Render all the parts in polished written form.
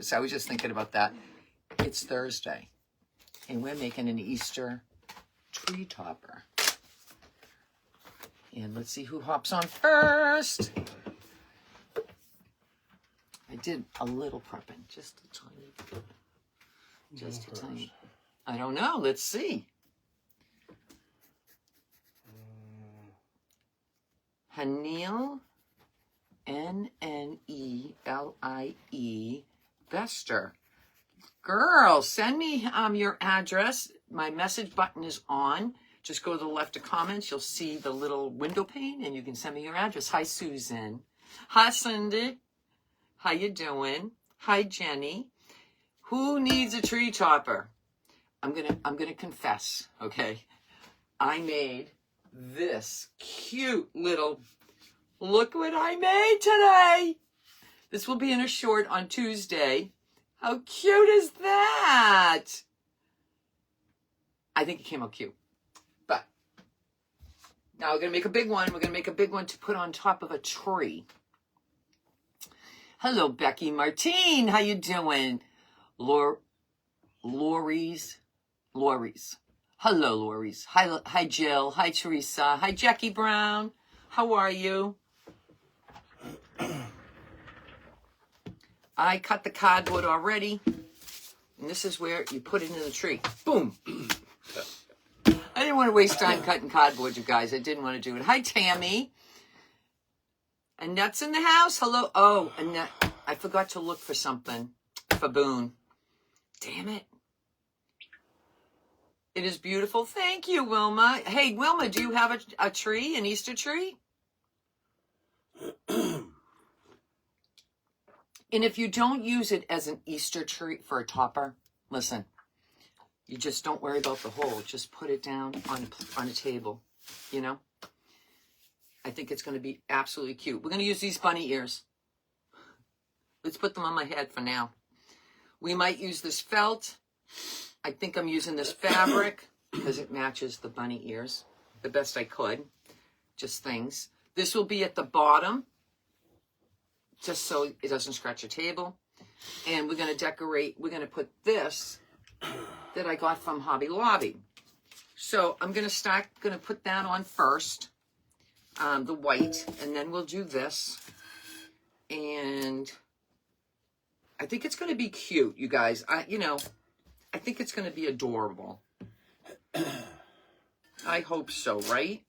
So I was just thinking about that. It's Thursday, and we're making an Easter tree topper. And let's see who hops on first. I did a little prepping, just a tiny bit. Just a tiny. I don't know. Let's see. Haneel, N-N-E-L-I-E, Bester. Girl, send me your address. My message button is on. Just go to the left of comments. You'll see the little window pane, and you can send me your address. Hi, Susan. Hi, Cindy. How you doing? Hi, Jenny. Who needs a tree topper? I'm gonna confess, okay? I made this cute little, look what I made today. This will be in a short on Tuesday. How cute is that? I think it came out cute. But now we're gonna make a big one. We're gonna make a big one to put on top of a tree. Hello, Becky Martine. How you doing? Lori's. Hello, Lori's. Hi, Jill. Hi, Teresa. Hi, Jackie Brown. How are you? I cut the cardboard already. And this is where you put it in the tree. Boom. I didn't want to waste time cutting cardboard, you guys. I didn't want to do it. Hi, Tammy. Annette's in the house. Hello. Oh, Annette. I forgot to look for something for Boone. Damn it. It is beautiful. Thank you, Wilma. Hey, Wilma, do you have a tree, an Easter tree? And if you don't use it as an Easter tree for a topper, listen, you just don't worry about the hole. Just put it down on a table, you know? I think it's going to be absolutely cute. We're going to use these bunny ears. Let's put them on my head for now. We might use this felt. I think I'm using this fabric because it matches the bunny ears the best I could. Just things. This will be at the bottom, just so it doesn't scratch your table. And we're going to decorate. We're going to put this that I got from Hobby Lobby. So I'm going to put that on first, the white, and then we'll do this. And I think it's going to be cute, you guys. I think it's going to be adorable. I hope so, right?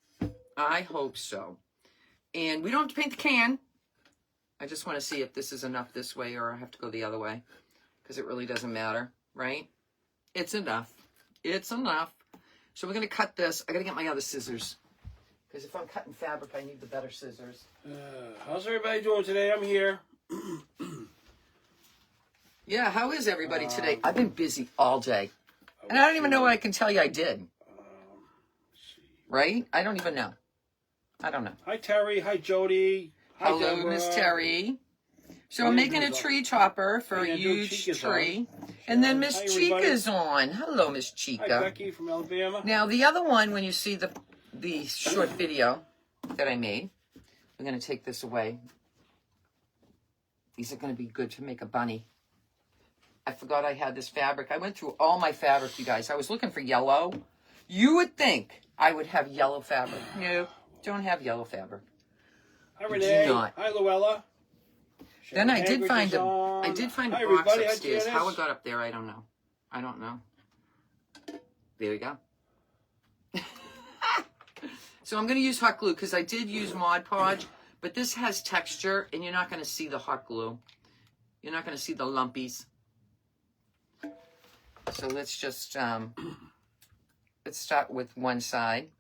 I hope so. And we don't have to paint the can. I just want to see if this is enough this way or I have to go the other way. Because it really doesn't matter, right? It's enough. It's enough. So we're going to cut this. I got to get my other scissors. Because if I'm cutting fabric, I need the better scissors. How's everybody doing today? I'm here. Yeah, how is everybody today? I've been busy all day. And I don't even know what I can tell you I did. Right? I don't even know. I don't know. Hi, Terry. Hi, Jody. Hi, hello, Deborah. Miss Terry. So I'm making a tree topper for a huge tree. And then Miss Chica's on. Hello, Miss Chica. Hi, Becky from Alabama. Now, the other one, when you see the short video that I made, I'm going to take this away. These are going to be good to make a bunny. I forgot I had this fabric. I went through all my fabric, you guys. I was looking for yellow. You would think I would have yellow fabric. No, don't have yellow fabric. Hi, Renee. Hi, Luella. Then I did find a box upstairs. How it got up there, I don't know. I don't know. There we go. So I'm going to use hot glue because I did use Mod Podge, but this has texture and you're not going to see the hot glue. You're not going to see the lumpies. So let's just, let's start with one side.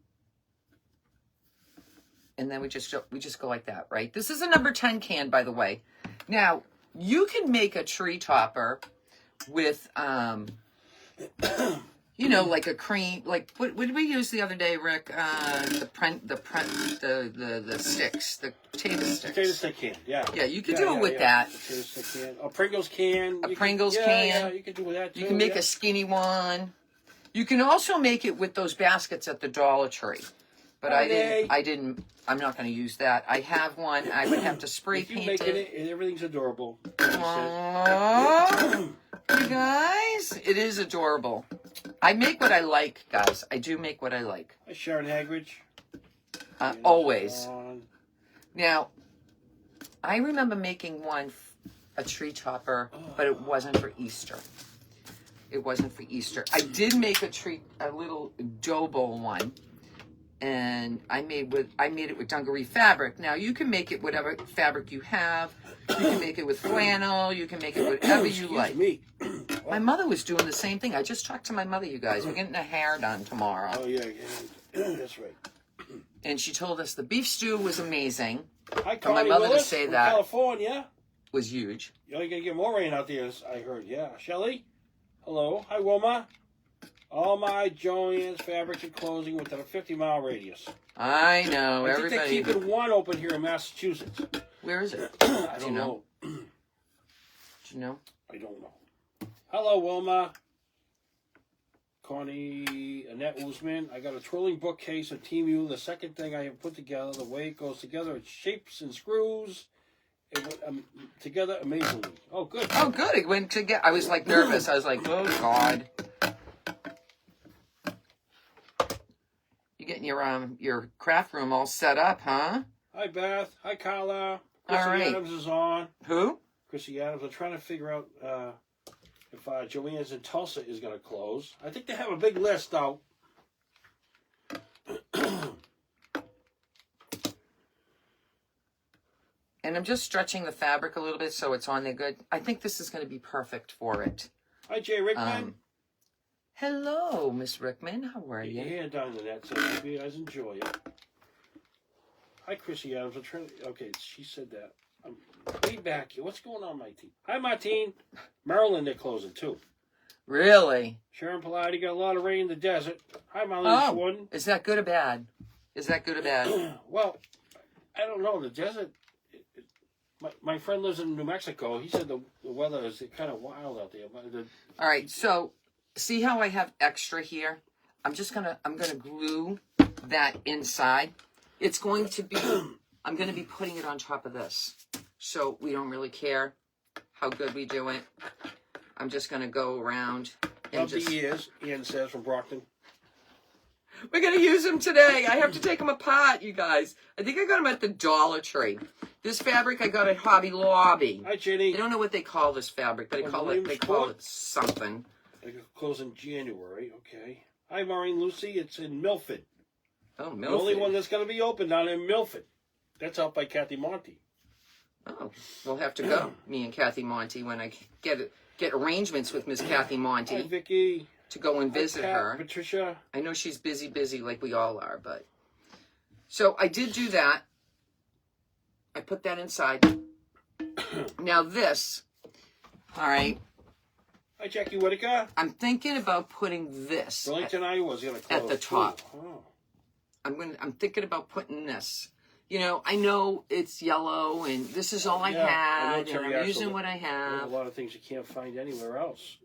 And then we just go like that, right? This is a number 10 can, by the way. Now, you can make a tree topper with, you know, like a cream, like what did we use the other day, Rick? The sticks, the potato sticks. Potato stick can, yeah. Yeah, you can do it with that. Potato stick can. A Pringles can. A Pringles can. Yeah, you can do that too. You can make a skinny one. You can also make it with those baskets at the Dollar Tree. But I'm not going to use that. I have one. I would have to spray paint it. And everything's adorable. Oh, It is adorable. I make what I like, guys. I do make what I like. Hi, Sharon Hagridge. Always. Now, I remember making a tree topper, but it wasn't for Easter. It wasn't for Easter. I did make a little dough bowl one, and I made it with dungaree fabric. Now you can make it whatever fabric you have. You can make it with flannel. You can make it whatever you like. Me. My mother was doing the same thing. I just talked to my mother, you guys. We're getting her hair done tomorrow. Oh yeah, that's right. And she told us the beef stew was amazing. Hi, For my Connie mother Willis to say from that California. was huge. You're gonna get more rain out there, I heard. Yeah, Shelly. Hello. Hi, Wilma. All my Joann's fabrics and clothing within a 50-mile radius. I know. I think Everybody. they're keeping one open here in Massachusetts. Where is it? I don't know. Do you know? I don't know. Hello, Wilma. Connie, Annette Usman. I got a twirling bookcase of Team U. The second thing I have put together, the way it goes together, it shapes and screws. It went together amazingly. Oh, good. Oh, good. It went together. I was like nervous. I was like, oh, God. You're getting your craft room all set up, huh? Hi, Beth. Hi, Carla. All Chrissy right. Adams is on. Who? Chrissy Adams. I'm trying to figure out if Joann's in Tulsa is going to close. I think they have a big list, though. And I'm just stretching the fabric a little bit so it's on there good. I think this is going to be perfect for it. Hi, Jay Rickman. Hello, Miss Rickman. How are you? Your hair down to that, so maybe you guys enjoy it. Hi, Chrissy Adams. I'm trying to... Okay, she said that. I'm way back here. What's going on, my team? Hi, Martine. Maryland, they're closing, too. Really? Sharon Pallotti got a lot of rain in the desert. Hi, Marlene Schwarden. Is that good or bad? Is that good or bad? Well, I don't know. The desert... My friend lives in New Mexico. He said the weather is kind of wild out there. All right, so see how I have extra here? I'm gonna glue that inside. It's going to be, I'm gonna be putting it on top of this. So we don't really care how good we do it. I'm just gonna go around and Love the ears, Ian says from Brockton. We're gonna use them today. I have to take them apart, you guys. I think I got them at the Dollar Tree. This fabric I got at Hobby Lobby. Hi, Jenny. I don't know what they call this fabric, but they call it something. They close in January. Okay. Hi, Maureen Lucy. It's in Milford. Oh, Milford. The only one that's going to be open down in Milford. That's out by Kathy Monty. Oh, we'll have to go, me and Kathy Monty, when I get arrangements with Miss Kathy Monty. Hi, Vicky. To go and visit her. Patricia. I know she's busy like we all are, but... So I did do that. I put that inside. Now this, all right. Hi, Jackie Whitaker. I'm thinking about putting this Burlington, Iowa is going to close at the top. Oh. I'm thinking about putting this. You know, I know it's yellow, and this is all I had, and I'm using what I have. There's a lot of things you can't find anywhere else.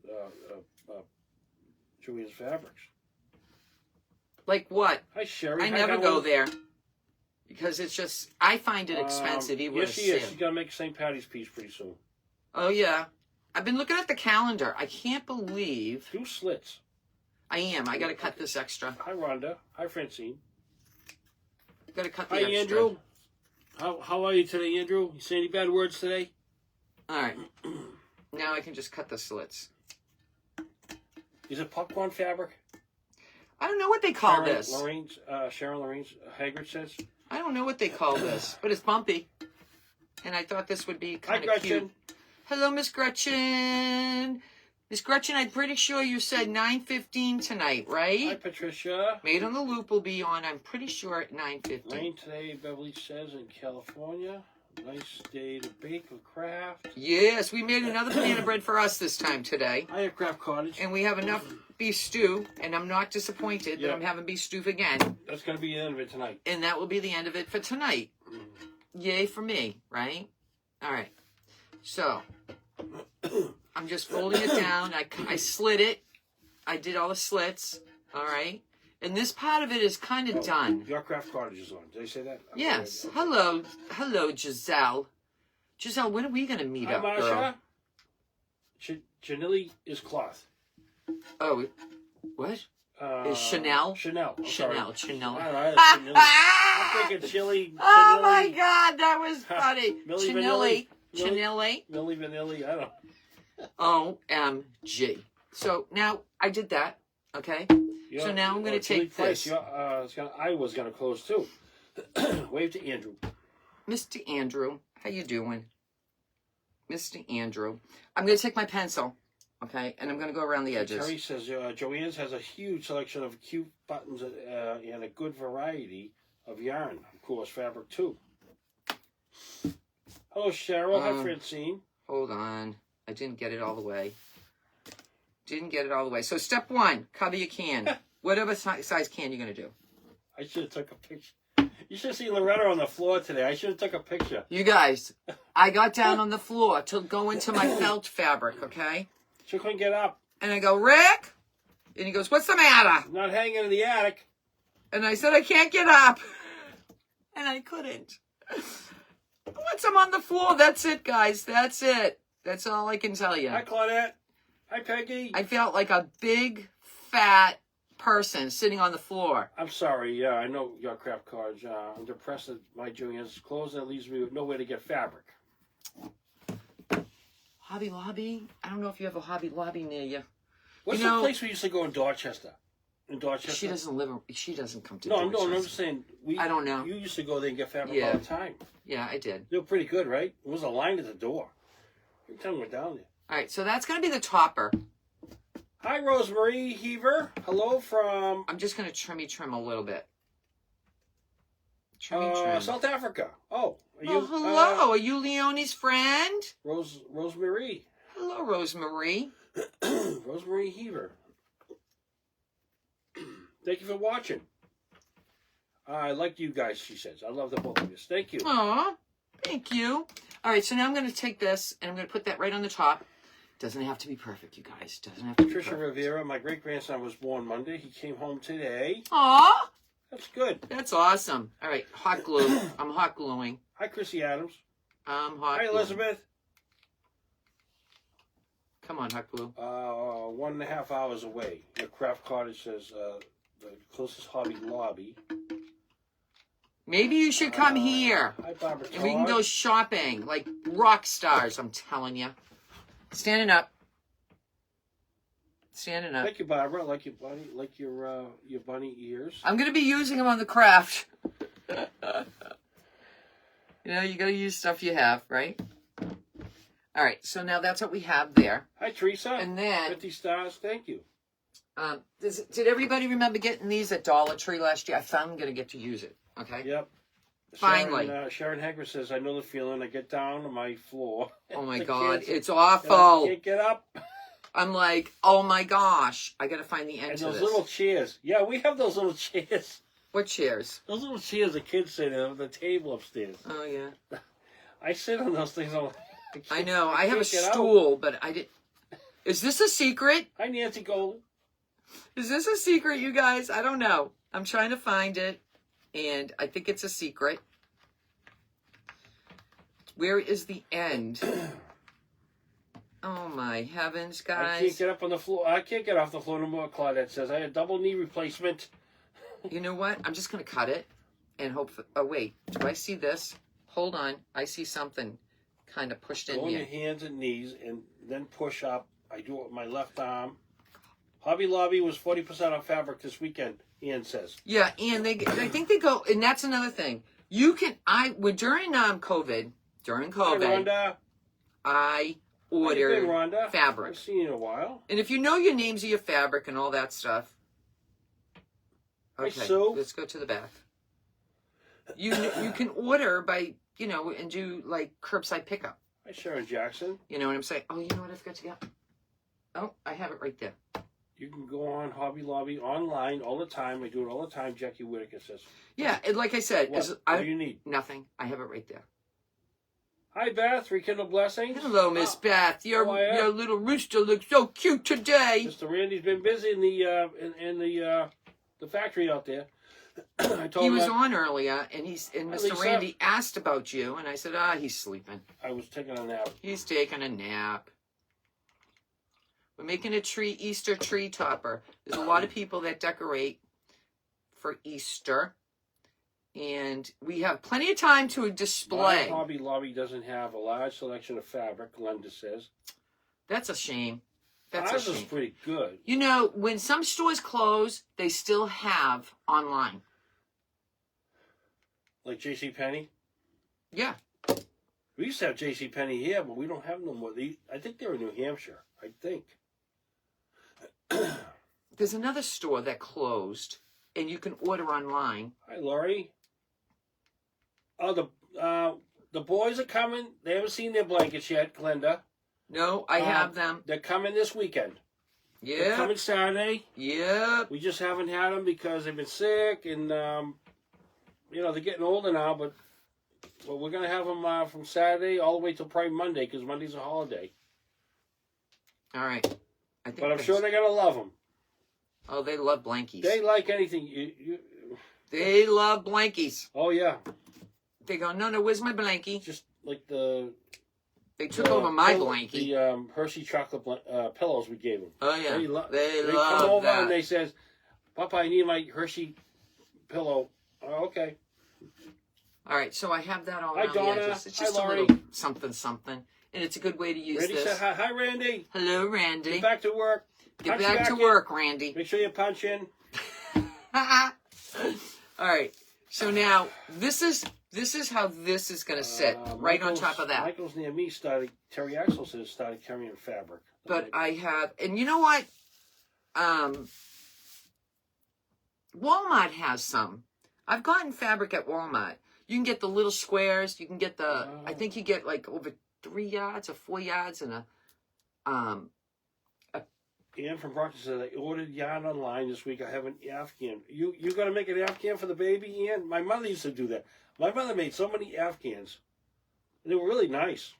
Joann's fabrics. Like what? Hi, Sherry. I never go there because it's just, I find it expensive. Yes, she is. She's going to make a St. Patty's piece pretty soon. Oh, yeah. I've been looking at the calendar. I can't believe. 2 slits. I am. I got to cut this extra. Hi, Rhonda. Hi, Francine. Got to cut the extra. Hi, Andrew. How are you today, Andrew? You say any bad words today? All right. Now I can just cut the slits. Is it popcorn fabric? I don't know what they call this. Sharon Lorraine Haggard says. I don't know what they call this, but it's bumpy. And I thought this would be kind of cute. Hello, Miss Gretchen. Miss Gretchen, I'm pretty sure you said 9:15 tonight, right? Hi, Patricia. Made on the Loop will be on, I'm pretty sure, at 9:15. Rain today, Beverly says, in California. Nice day to bake or craft. Yes, we made another banana bread for us this time today. I have Craft Cottage. And we have enough beef stew, and I'm not disappointed that I'm having beef stew again. That's going to be the end of it tonight. And that will be the end of it for tonight. Yay for me, right? All right. So, I'm just folding it down. I slid it. I did all the slits. All right. And this part of it is kind of done. Your Craft Cottage is on. Did I say that? Yes. Hello. Hello, Giselle. Giselle, when are we going to meet up, Marsha. girl? Janilli is cloth. Oh, what? Is Chanel? Chanel. I'm Chanel. sorry. Chanel. I don't know. Chanel. I'm thinking chili. Oh my Chanelli, God, that was funny. Milli Chanelli. Vanilli. Chanelli. Milli Vanilli. I don't OMG. So now I did that. Okay. know. So now I'm going to Chili take Price, this. I was going to close too. Wave to Andrew. Mr. Andrew, how you doing? Mr. Andrew. I'm going to take my pencil, okay, and I'm going to go around the edges. Terry says Joanne's has a huge selection of cute buttons and a good variety of yarn. Of course, fabric too. Hello, Cheryl. Hi, Francine. Hold on. I didn't get it all the way. Didn't get it all the way. So step one, cover your can. Whatever size can you're going to do. I should have took a picture. You should see Loretta on the floor today. I should have took a picture. You guys, I got down on the floor to go into my felt fabric, okay? She couldn't get up. And I go, Rick? And he goes, what's the matter? Not hanging in the attic. And I said, I can't get up. And I couldn't. Once I'm on the floor, that's it, guys. That's it. That's all I can tell you. Hi, Claudette. Hi, Peggy. I felt like a big, fat person sitting on the floor. I'm sorry. Yeah, I know your crap cards. I'm depressed that my Joanne's closed and it leaves me with nowhere to get fabric. Hobby Lobby? I don't know if you have a Hobby Lobby near you. What's You know- the place we used to go in Dorchester? She doesn't live. She doesn't come to. No, I'm Dorchester. just saying. I don't know. You used to go there and get fabric Yeah. all the time. Yeah, I did. They were pretty good, right? There was a line at the door. Every time we went down there. All right, so that's going to be the topper. Hi, Rosemary Heaver. Hello from I'm just going to trim a little bit. Trim. South Africa. Oh, are you? Oh, hello. Are you Leonie's friend? Rosemary. Hello, Rosemary. Rosemary Heaver. Thank you for watching. I like you guys, she says. I love the both of you. Thank you. Aw, thank you. All right, so now I'm going to take this and I'm going to put that right on the top. Doesn't have to be perfect, you guys. Doesn't have to be Patricia perfect. Rivera, my great-grandson was born Monday. He came home today. Aw, That's good. that's awesome. All right, hot glue. I'm hot gluing. Hi, Chrissy Adams. I'm hot Hi, gluing. Elizabeth. Come on, hot glue. 1.5 hours away. The Craft Cottage says the closest Hobby Lobby. Maybe you should come here. Hi, Barbara And we can go Todd. shopping like rock stars, I'm telling you. Standing up. Standing up. Thank you, Barbara. Like your bunny ears. I'm going to be using them on the craft. You know, you got to use stuff you have, right? All right, so now that's what we have there. Hi, Teresa. And then, 50 stars. Thank you. did everybody remember getting these at Dollar Tree last year? I finally going to get to use it, okay? Yep. Finally. Sharon Hager says, I know the feeling. I get down on my floor. Oh, my The God, kids, it's and I awful. can't get up. I'm like, oh, my gosh, I got to find the end And to those this. little chairs. Yeah, we have those little chairs. What chairs? Those little chairs the kids sit on the table upstairs. Oh, yeah. I sit on those things. I know. I have a can't get out. stool, but I didn't. Is this a secret? Hi, Nancy Golden. Is this a secret, you guys? I don't know. I'm trying to find it, and I think it's a secret. Where is the end? Oh, my heavens, I can't guys. get up on the floor. I can't get off the floor no more, Claudette says. I had a double knee replacement. You know what? I'm just going to cut it and hope for... Oh, wait. Do I see this? Hold on. I see something kind of pushed in Go on your here. hands and knees and then push up. I do it with my left arm. Hobby Lobby was 40% off fabric this weekend, Ian says. Yeah, and I think they go... And that's another thing. You can... During COVID... During Hi, COVID, Rhonda. I How you ordered been, Rhonda? fabric. I've seen you in a while. And if you know your names of your fabric and all that stuff, Hi, okay, Sue. let's go to the back. You can order by, and do like curbside pickup. Hi, Sharon Jackson. You know what I'm saying? Oh, you know what I forgot to get? Oh, I have it right there. You can go on Hobby Lobby online all the time. I do it all the time, Jackie Whitaker says. Yeah, and like I said, What do you need? nothing. I have it right there. Hi, Beth. Rekindle Blessings. Hello, Miss Beth. Your How are ya? your little rooster looks so cute today. Mr. Randy's been busy in the factory out there. I told He him was I, on earlier, and Mr. Lisa. Randy asked about you, and I said, he's sleeping. I was taking a nap. He's taking a nap. We're making a Easter tree topper. There's a lot of people that decorate for Easter. And we have plenty of time to display. My Hobby Lobby doesn't have a large selection of fabric, Glenda says. That's a shame. That's Ours a is shame. pretty good. You know, when some stores close, they still have online. Like JCPenney? Yeah. We used to have JCPenney here, but we don't have no more. I think they're in New Hampshire. I think. There's another store that closed, and you can order online. Hi, Laurie. Oh, the boys are coming. They haven't seen their blankets yet, Glenda. No, I have them. They're coming this weekend. They're Yeah. coming Saturday. Yep. We just haven't had them because they've been sick, and they're getting older now. But we're gonna have them from Saturday all the way till probably Monday because Monday's a holiday. All right. I think. But I'm sure they're gonna love them. Oh, they love blankies. They like anything. They love blankies. Oh yeah, They go, no, where's my blankie? just like the. They took over my blankie. The Hershey chocolate pillows we gave them. Oh yeah, they They love come over that. and they says, "Papa, I need my Hershey pillow." Oh, okay. All right, so I have that all Hi, around the Donna. edges. It's Hi, just a Laurie. little something, and it's a good way to use Randy this. said hi. Hi, Randy. Hello, Randy. Get back to work. Get Punch back to in. work, Randy. Make sure you punch in. All right. So now this is how this is going to sit right on top of that. Michael's near me Terry Axel says started carrying fabric. But I have, and you know what? Walmart has some. I've gotten fabric at Walmart. You can get the little squares. You can get the. I think you get like over 3 yards or 4 yards and a. Ian from Brockton said I ordered yarn online this week. I have an Afghan. You got to make an Afghan for the baby, Ian? My mother used to do that. My mother made so many Afghans. They were really nice.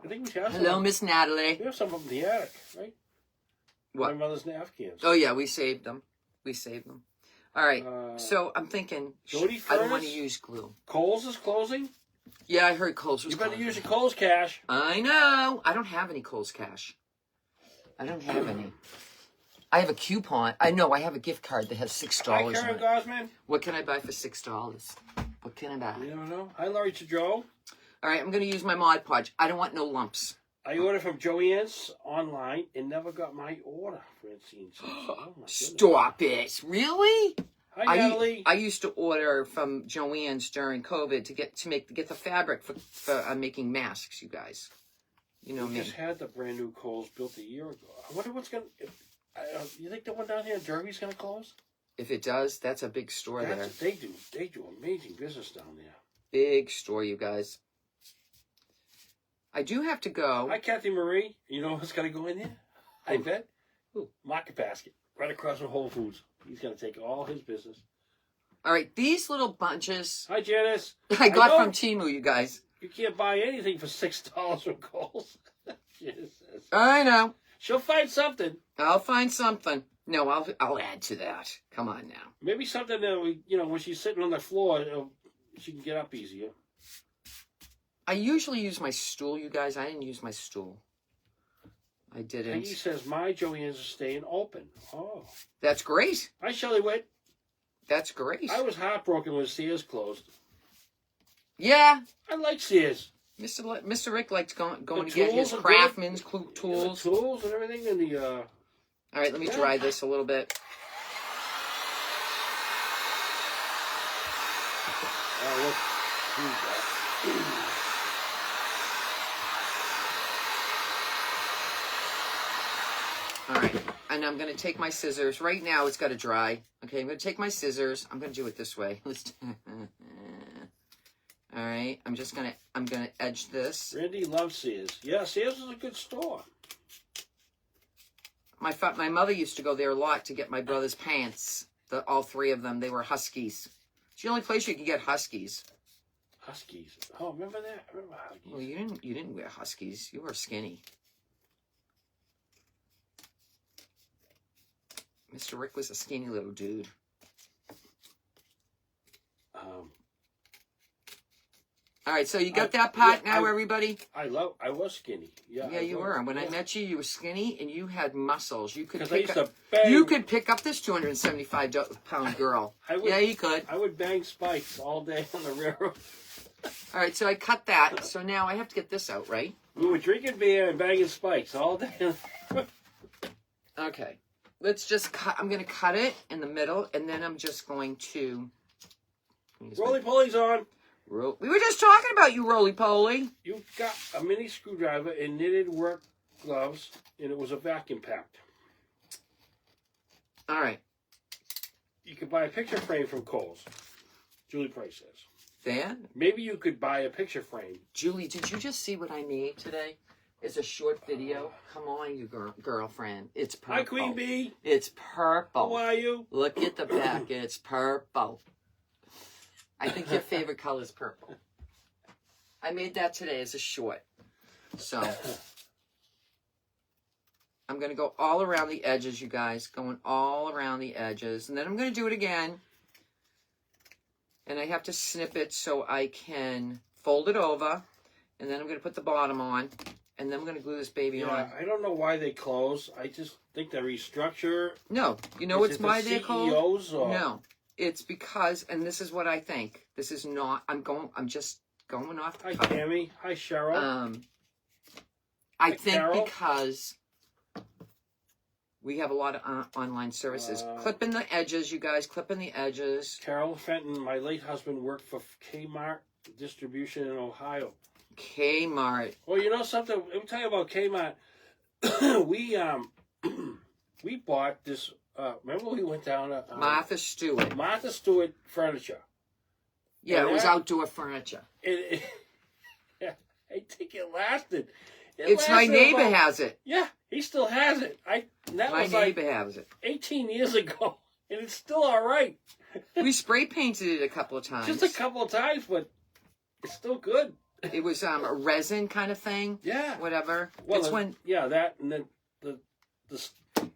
I think we have some. Hello, Miss Natalie. We have some of them in the attic, right? What? My mother's Afghans. Oh yeah, we saved them. All right. So I'm thinking Jody I don't want to Furnace? use glue. Kohl's is closing. Yeah, I heard Kohl's was You better closing. use your Kohl's cash. I know. I don't have any Kohl's cash. I don't have any. I have a coupon. I know. I have a gift card that has $6 Hi, on Karen it. Gosman. What can I buy for $6? What can I buy? You don't know. Hi, Laurie to Joe. All right, I'm going to use my Mod Podge. I don't want no lumps. I ordered from Joanne's online and never got my order, Francine says. Oh, my goodness. Stop it. Really? Hi, Natalie. I used to order from Joann's during COVID to get the fabric for making masks, you guys. You know We me. just had the brand new Kohl's built a year ago. I wonder what's going to... you think the one down here in Derby's going to close? If it does, that's a big store there. They do amazing business down there. Big store, you guys. I do have to go. Hi, Kathy Marie. You know what's going to go in there? I Who? bet. Who? Market Basket. Right across from Whole Foods. He's going to take all his business. All right, these little bunches Hi, Janice. I got know from Temu, you guys. You can't buy anything for $6 from Kohl's. Jesus. I know. She'll find something. I'll find something. No, I'll add to that. Come on now. Maybe something that when she's sitting on the floor, she can get up easier. I usually use my stool, you guys. I didn't use my stool. I Peggy didn't. says my Joann's are staying open. Oh. That's great. Hi, Shelley Witt. That's great. I was heartbroken when Sears closed. Yeah. I like Sears. Mr. Rick likes going The to get his tools are craftsman's good. tools. Yeah, the tools and everything and the... All right, let me dry this a little bit. Oh, look. Who's that? All right, and I'm going to take my scissors. Right now, it's got to dry. Okay, I'm going to take my scissors. I'm going to do it this way. All right, I'm going to edge this. Randy loves Sears. Yeah, Sears is a good store. My mother used to go there a lot to get my brother's pants. All three of them, they were Huskies. It's the only place you could get Huskies. Huskies. Oh, remember that? I remember Huskies. Well, you didn't wear Huskies. You were skinny. Mr. Rick was a skinny little dude. All All right, so you got that pot now, everybody? I was skinny. Yeah, Yeah, you were. When I met you, you were skinny and you had muscles. You could Because I pick used up. to bang. You could pick up this 275-pound girl. Yeah, you could. I would bang spikes all day on the railroad. All right, so I cut that. So now I have to get this out, right? We were drinking beer and banging spikes all day. Okay. Let's just cut. I'm going to cut it in the middle, and then I'm just going to... Roly-poly's on. We were just talking about you, roly-poly. You got a mini screwdriver and knitted work gloves, and it was a vacuum packed. All right. You could buy a picture frame from Kohl's. Julie Price says. There. Maybe you could buy a picture frame. Julie, did you just see what I made today? It's a short video. Come on, you girlfriend. It's purple. Hi, Queen Bee. It's purple. How are you? Look at the back. It's purple. I think your favorite color is purple. I made that today as a short. So, I'm going to go all around the edges, you guys. Going all around the edges. And then I'm going to do it again. And I have to snip it so I can fold it over. And then I'm going to put the bottom on. And then I'm going to glue this baby on. I don't know why they close. I just think they restructure. No. You know what's why they're called? CEOs or... No. It's because, and this is what I think. This is not, I'm just going off the Hi, cuff. Tammy. Hi, Cheryl. I think Carol. because we have a lot of online services. Clipping the edges, you guys. Clipping the edges. Carol Fenton, my late husband, worked for Kmart Distribution in Ohio. Kmart. Well, you know something? Let me tell you about Kmart. We bought this. Remember we went down to Martha Stewart. Martha Stewart Furniture. Yeah, And it was that- outdoor furniture. I think it lasted. It's my lasted neighbor about- has it. Yeah, he still has it. That My was like neighbor has it. 18 years ago, and it's still all right. We spray painted it a couple of times. Just a couple of times, but it's still good. It was a resin kind of thing. Yeah. Whatever. Well, it's when yeah, that and then the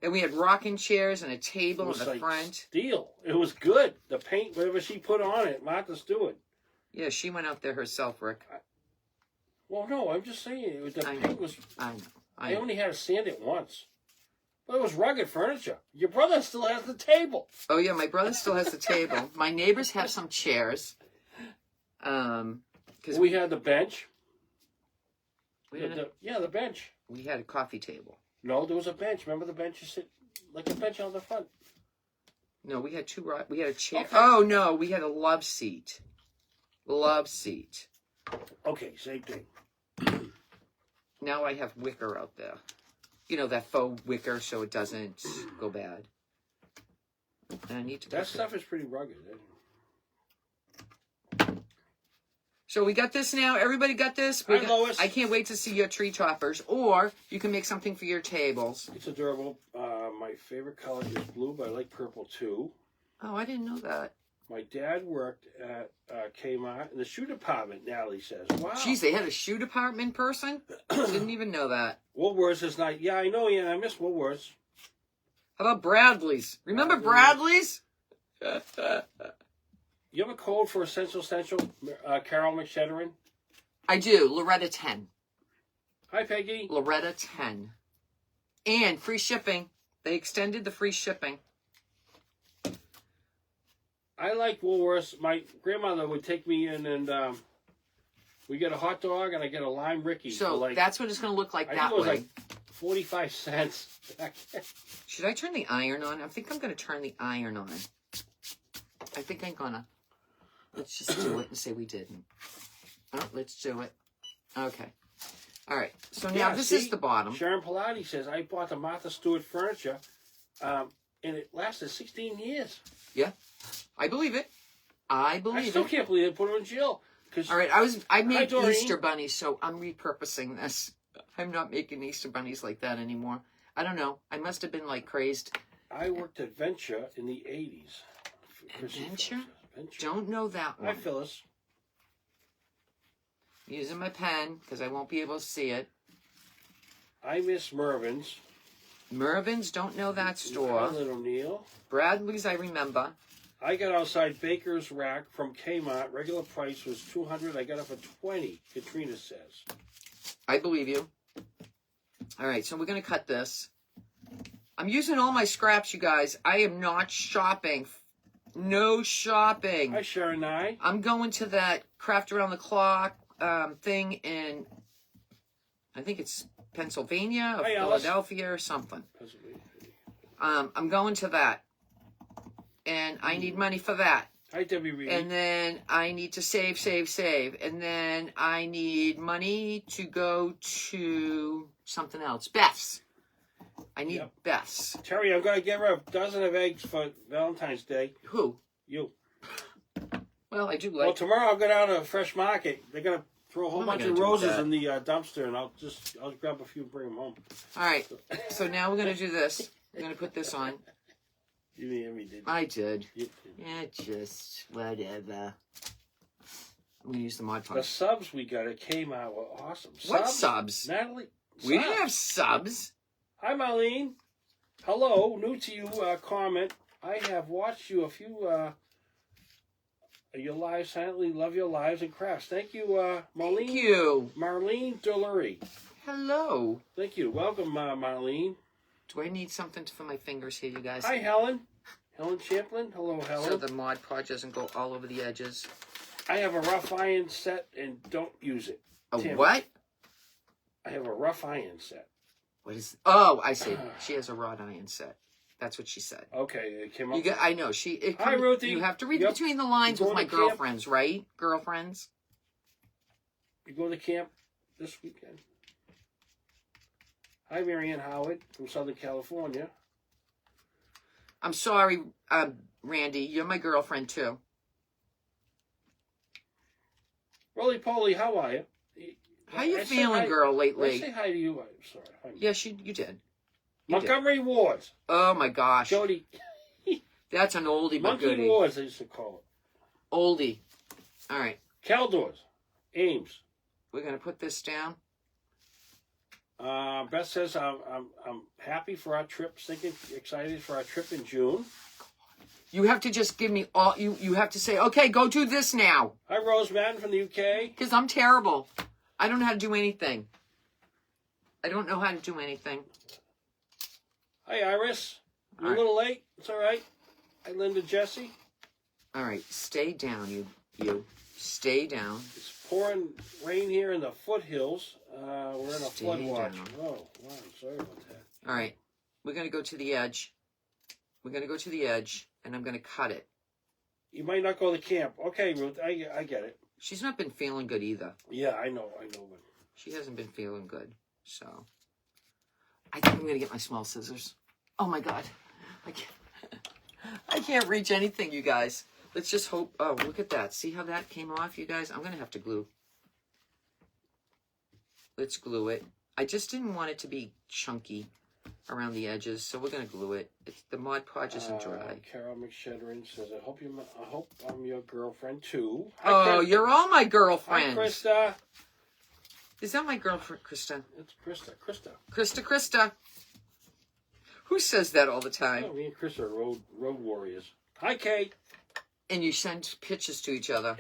and we had rocking chairs and a table in was the like front. steel. It was good. The paint, whatever she put on it, Martha Stewart. Yeah, she went out there herself, Rick. Well, no, I'm just saying the paint was. I know. I only had to sand it once, but it was rugged furniture. Your brother still has the table. Oh yeah, my brother still has the table. My neighbors have some chairs. Because We had the bench. we didn't- The bench. we had a coffee table. No, there was a bench. Remember the bench? You sit like a bench on the front. No, we had we had a chair. Okay. Oh no, we had a love seat. Love seat. Okay, same thing. Now I have wicker out there. You know, that faux wicker so it doesn't go bad. And I need to That put the- stuff is pretty rugged. So we got this now. Everybody got this? Hi, Lois. I can't wait to see your tree toppers. Or you can make something for your tables. It's adorable. My favorite color is blue, but I like purple too. Oh, I didn't know that. My dad worked at Kmart in the shoe department, Natalie says. Wow. Jeez, they had a shoe department person? Didn't even know that. Woolworths is not. Yeah, I know. Yeah, I miss Woolworths. How about Bradley's? Remember Bradley's? You have a code for Essential, Carol McShedderin? I do. Loretta 10. Hi, Peggy. Loretta 10. And free shipping. They extended the free shipping. I like Woolworths. My grandmother would take me in and we get a hot dog and I get a lime Ricky. So for like, that's what it's going to look like I that think it was way. like 45 cents. Should I turn the iron on? I think I'm going to turn the iron on. I think I'm going to. Let's just do it and say we didn't. Oh, let's do it. Okay. All right. So now Yeah, this see? is the bottom. Sharon Pilati says, I bought the Martha Stewart furniture and it lasted 16 years. Yeah. I believe it. I I believe still it. can't believe they put her in jail. All right. I made Doreen. Easter bunnies, so I'm repurposing this. I'm not making Easter bunnies like that anymore. I don't know. I must have been like crazed. I worked at Venture in the 80s. Venture? Don't know that Hi, one. Phyllis. Using my pen because I won't be able to see it. I miss Mervin's. Mervin's, don't know that store. Little Neil. Bradley's, I remember. I got outside Baker's Rack from Kmart. Regular price was $200. I got it for $20. Katrina says. I believe you. All right, so we're going to cut this. I'm using all my scraps, you guys. I am not shopping. No shopping. Hi, Sharon I. I'm going to that Craft Around the Clock thing in, I think it's Pennsylvania or Hi, Alice. Philadelphia or something. Pennsylvania. I'm going to that. And I need money for that. Hi, Debbie Reed. And then I need to save. And then I need money to go to something else. Beth's. I need Beth's. Terry, I'm going to give her a dozen of eggs for Valentine's Day. Who? You. Well, I do Well, like... tomorrow I'll go down to Fresh Market. They're going to throw a whole What am I bunch gonna of do with roses that? in the dumpster, and I'll grab a few and bring them home. All right. So now we're going to do this. We're going to put this on. You didn't hear me, did you? I did. You did. Yeah, just whatever. I'm going to use the Mod The Podge. subs we got at Kmart were awesome. What subs? Natalie? We didn't have subs. Hi, Marlene. Hello. New to you, comment. I have watched you a few your lives silently. Love your lives and crafts. Thank you, Marlene. Thank you. Marlene Delury. Hello. Thank you. Welcome, Marlene. Do I need something for my fingers here, you guys? Hi, Helen. Helen Champlin. Hello, Helen. So the Mod Podge doesn't go all over the edges. I have a rough iron set and don't use it. A Tim. what? I have a rough iron set. What is... Oh, I see. She has a wrought iron set. That's what she said. Okay, it came You up. get, I know. It Hi, Ruthie. You have to read Yep. between the lines You with my going to camp? girlfriends, right? Girlfriends. You go to camp this weekend. Hi, Marianne Howard from Southern California. I'm sorry, Randy. You're my girlfriend, too. Roly Poly, how are you? How you I said feeling, hi- girl, I lately? say hi to you. I'm sorry. Hi. Yes, you did. You did. Montgomery Wards. Oh, my gosh. Jody. That's an oldie but Monkey goodie. Wards, they used to call it. Oldie. All right. Caldors. Ames. We're going to put this down. Beth says, I'm happy for our trip, excited for our trip in June. You have to just give me all... You have to say, okay, go do this now. Hi, Rose Madden from the UK. Because I'm terrible. I don't know how to do anything. I don't know how to do anything. Hi, Iris. You're All a little late. It's all right. Hi, Linda Jesse. All right. Stay down, you. Stay down. It's pouring rain here in the foothills. We're in a Stay flood watch. down. Oh, wow. Sorry about that. All right. We're going to go to the edge. We're going to go to the edge, and I'm going to cut it. You might not go to camp. Okay, Ruth. I get it. She's not been feeling good either. Yeah, I know. But She hasn't been feeling good. So I think I'm going to get my small scissors. Oh, my God. I can't reach anything, you guys. Let's just hope. Oh, look at that. See how that came off, you guys? I'm going to have to glue. Let's glue it. I just didn't want it to be chunky around the edges, so we're going to glue it. The Mod Podge isn't dry. Carol McShedrin says, I hope I'm your girlfriend, too. Oh, you're all my Hi, girlfriends. Krista. Is that my girlfriend, Krista? It's Krista. Krista. Who says that all the time? Oh, me and Chris are road warriors. Hi, Kate. And you send pictures to each other.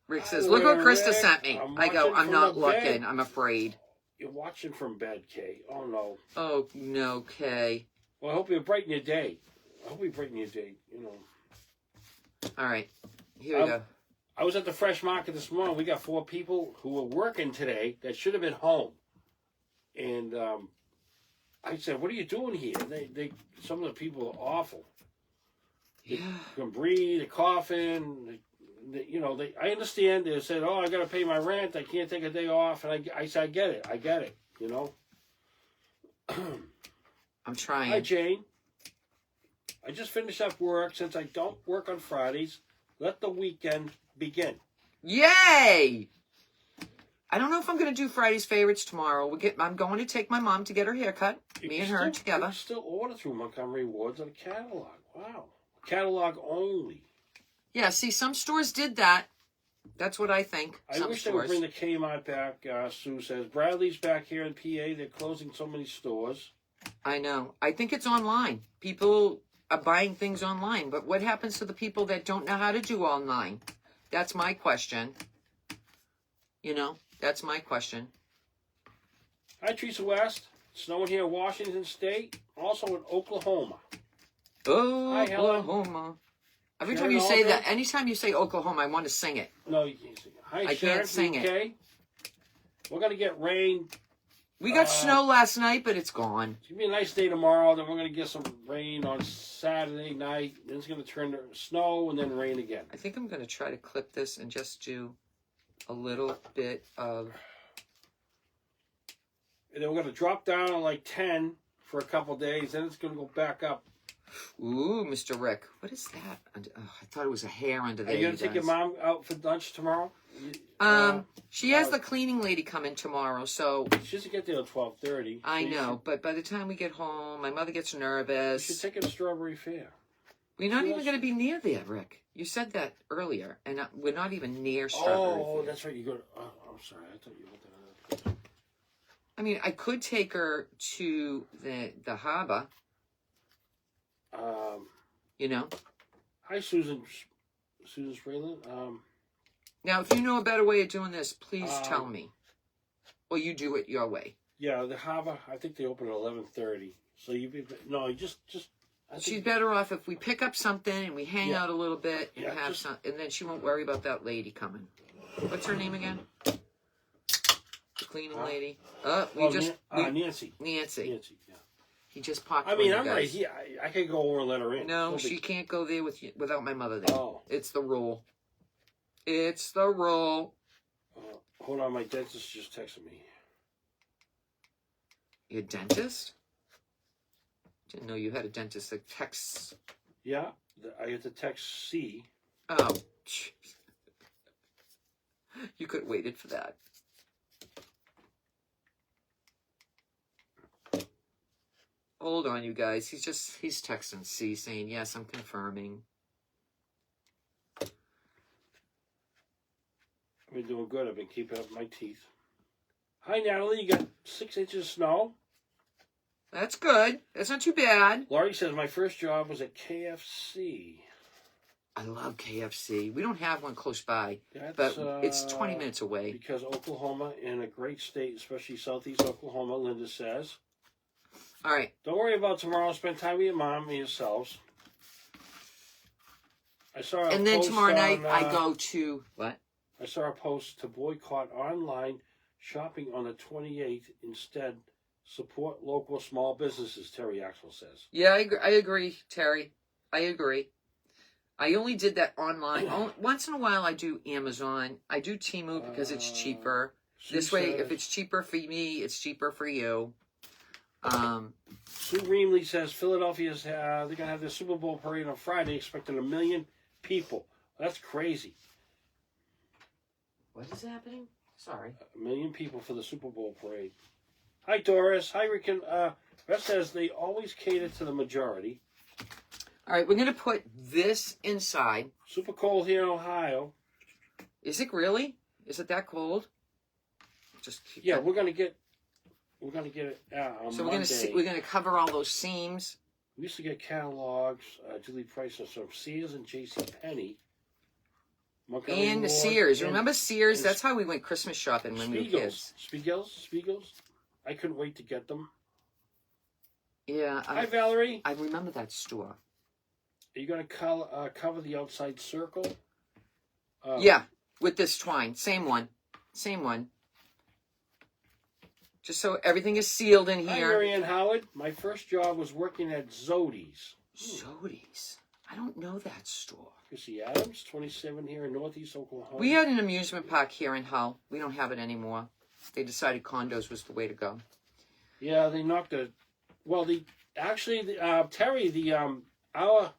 Rick says, Hi, look what Krista Rick. sent me. I'm I go, watching I'm from not the looking. bed. I'm afraid. You're watching from bed, Kate. Oh, no. Oh, no, Kay. Well, I hope you brighten your day. I hope you brighten your day, you know. All right. Here we go. I was at the Fresh Market this morning. We got 4 people who were working today that should have been home. And I said, what are you doing here? Some of the people are awful. They can breathe, they're coughing. I understand. They said, oh, I got to pay my rent. I can't take a day off. And I said, I get it, you know. I'm trying. Hi, Jane. I just finished up work. Since I don't work on Fridays, let the weekend begin. Yay! I don't know if I'm going to do Friday's favorites tomorrow. I'm going to take my mom to get her haircut. Me and her together. You can still order through Montgomery Wards on a catalog. Wow. Catalog only. Yeah, see, some stores did that. That's what I think. I Some wish they would stores. bring the Kmart back. Sue says, Bradley's back here in PA. They're closing so many stores. I know. I think it's online. People buying things online. But what happens to the people that don't know how to do online? That's my question. You know, that's my question. Hi, Teresa West. Snowing here in Washington State. Also in Oklahoma. Hi, Helen. Oklahoma. Every Sharon time you say Aldrin. that, anytime you say Oklahoma, I want to sing it. No, you can't sing it. Hi, I Sharon. can't sing it. Okay. We're going to get rain. We got snow last night, but it's gone. It's going to be a nice day tomorrow. Then we're going to get some rain on Saturday night. Then it's going to turn to snow and then rain again. I think I'm going to try to clip this and just do a little bit of... And then we're going to drop down to like 10 for a couple days. Then it's going to go back up. Ooh, Mr. Rick. What is that? Oh, I thought it was a hair under there. Are you going to take your mom out for lunch tomorrow? She has the cleaning lady coming tomorrow, so... She doesn't get there at 12:30. I know, but by the time we get home, my mother gets You nervous. should take her to Strawberry Fair. We're not even going to be near there, Rick. You said that earlier, and we're not even near Strawberry Oh, Fair. that's right. You go to... Oh, I'm sorry. I thought you went to another place. I mean, I could take her to the harbor, you know. Hi, Susan Sprayland. Now, if you know a better way of doing this, please tell me. Or you do it your way. Yeah, the harbor, I think they open at 11:30. So She's better off if we pick up something and we hang out a little bit and have some, and then she won't worry about that lady coming. What's her name again? The cleaning lady. Nancy. Nancy. Nancy, yeah. He just popped. I mean, one, I'm you right guys. here. I could go over and let her in. No, She'll she be- can't go there without my mother there. Oh. It's the rule. It's the rule. Hold on, my dentist just texted me. Your dentist? Didn't know you had a dentist that texts. Yeah, I get the text C. Oh, jeez. You could have waited for that. Hold on, you guys. He's texting C saying, yes, I'm confirming. I've been doing good. I've been keeping up my teeth. Hi, Natalie. You got 6 inches of snow. That's good. That's not too bad. Laurie says, my first job was at KFC. I love KFC. We don't have one close by, That's, but it's 20 minutes away. Because Oklahoma, in a great state, especially southeast Oklahoma, Linda says. All right. Don't worry about tomorrow. Spend time with your mom and yourselves. I saw a And then post tomorrow night, on, I go to... What? I saw a post to boycott online shopping on the 28th. Instead, support local small businesses, Terry Axel says. Yeah, I agree, Terry. I agree. I only did that online. Once in a while, I do Amazon. I do Temu because it's cheaper. This way, if it's cheaper for me, it's cheaper for you. Sue Reamley says Philadelphia's they're going to have the Super Bowl parade on Friday, expecting 1 million people. That's crazy. What is happening? Sorry. 1 million people for the Super Bowl parade. Hi, Doris. Hi, Rick. Beth says they always cater to the majority. All right, we're going to put this inside. Super cold here in Ohio. Is it really? Is it that cold? Just keep Yeah, it. we're gonna get it on So Monday. we're gonna cover all those seams. We used to get catalogs, Julie Prices from Sears and J.C. Penney. And Sears. Remember Sears? That's how we went Christmas shopping when we were kids. Spiegels. I couldn't wait to get them. Yeah. Hi, Valerie. I remember that store. Are you going to cover the outside circle? Yeah, with this twine. Same one. Just so everything is sealed in Hi, here. Marianne Howard. My first job was working at Zodi's. Zodi's. I don't know that store. Chrissy Adams, 27 here in Northeast Oklahoma. We had an amusement park here in Hull. We don't have it anymore. They decided condos was the way to go. Yeah, they knocked the... Well, Terry, our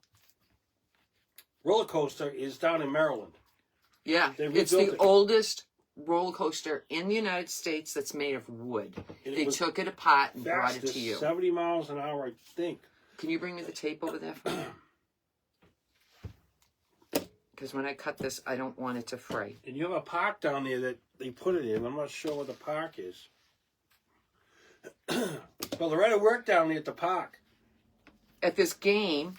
roller coaster is down in Maryland. Yeah, it's the oldest roller coaster in the United States that's made of wood. They took it apart and brought it to you. 70 miles an hour, I think. Can you bring me the tape over there for me? Because when I cut this, I don't want it to fray. And you have a park down there that they put it in. I'm not sure what the park is. But Loretta worked down there at the park. At this game,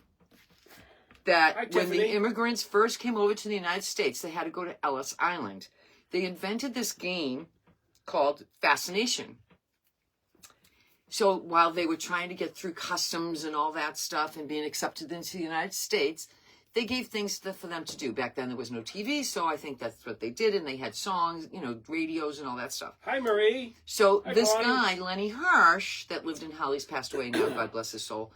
that Hi, when the Tiffany. immigrants first came over to the United States, they had to go to Ellis Island. They invented this game called Fascination. So while they were trying to get through customs and all that stuff and being accepted into the United States, they gave things for them to do. Back then there was no TV, so I think that's what they did, and they had songs, radios and all that stuff. Hi, Marie. So Hi, this Connie. guy, Lenny Hirsch, that lived in Hell, he's passed away now, God bless his soul.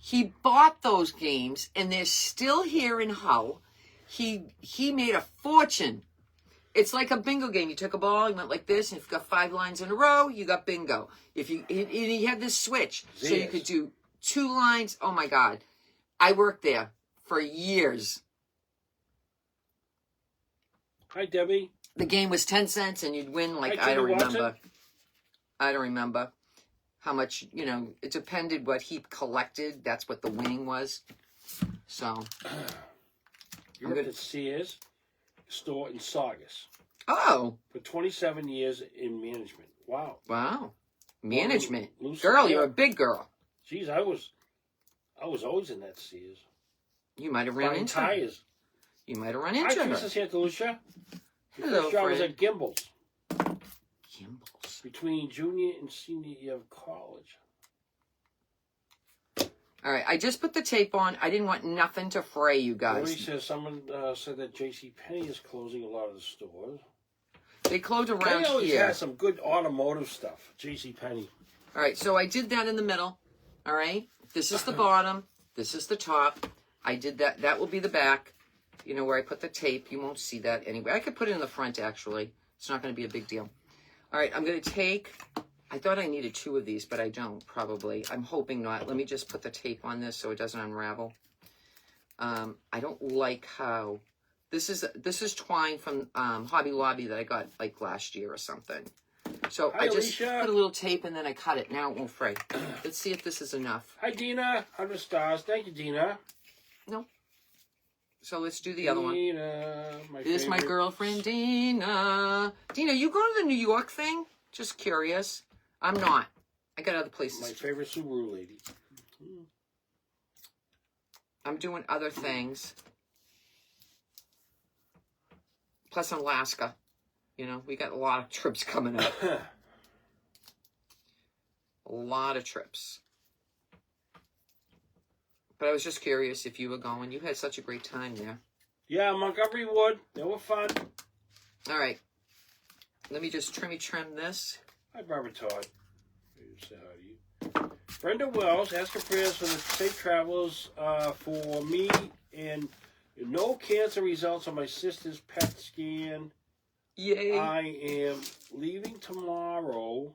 He bought those games, and they're still here in Hull. He made a fortune. It's like a bingo game. You took a ball, you went like this, and if you got 5 lines in a row, you got bingo. He had this switch, so you could do 2 lines. Oh my God. I worked there for years. Hi, Debbie. The game was 10 cents, and you'd win like, Hi, I don't Jimmy Watson. remember. I don't remember how much, it depended what he collected. That's what the winning was. So. You worked at Sears store in Saugus Oh. for 27 years in management. Wow. Wow. Management. Loose- Girl, yeah. you're a big girl. Jeez, I was always in that Sears. You might have run Buying into her. tires. You might have run Hi, into her. Teresa Santa Lucia. Your Hello, first job was Fred. at Gimbals Gimbals. between junior and senior year of college. All right, I just put the tape on. I didn't want nothing to fray you Lori guys. says someone said that J.C. Penney is closing a lot of the stores. They closed around They always here. has some good automotive stuff. J.C. Penney. All right, so I did that in the middle. All right, this is the bottom. This is the top. I did that. That will be the back. Where I put the tape. You won't see that anyway. I could put it in the front, actually. It's not going to be a big deal. All right, I'm going to take... I thought I needed 2 of these, but I don't, probably. I'm hoping not. Let me just put the tape on this so it doesn't unravel. I don't like how... This is twine from Hobby Lobby that I got, like, last year or something. So Hi, I just Alicia. put a little tape and then I cut it. Now it won't fray. Let's see if this is enough. Hi, Dina. 100 stars. Thank you, Dina. No. So let's do the other one. Dina, This is my favorite. girlfriend, Dina. Dina, you go to the New York thing? Just curious. I'm not. I got other places. My favorite Subaru lady. I'm doing other things. Plus Alaska. We got a lot of trips coming up. A lot of trips. But I was just curious if you were going. You had such a great time there. Yeah, Montgomery Wood. They were fun. All right. Let me just trim this. Hi, Barbara Todd. Say hi to you. Brenda Wells, ask her prayers for the safe travels for me and no cancer results on my sister's PET scan. Yay. I am leaving tomorrow.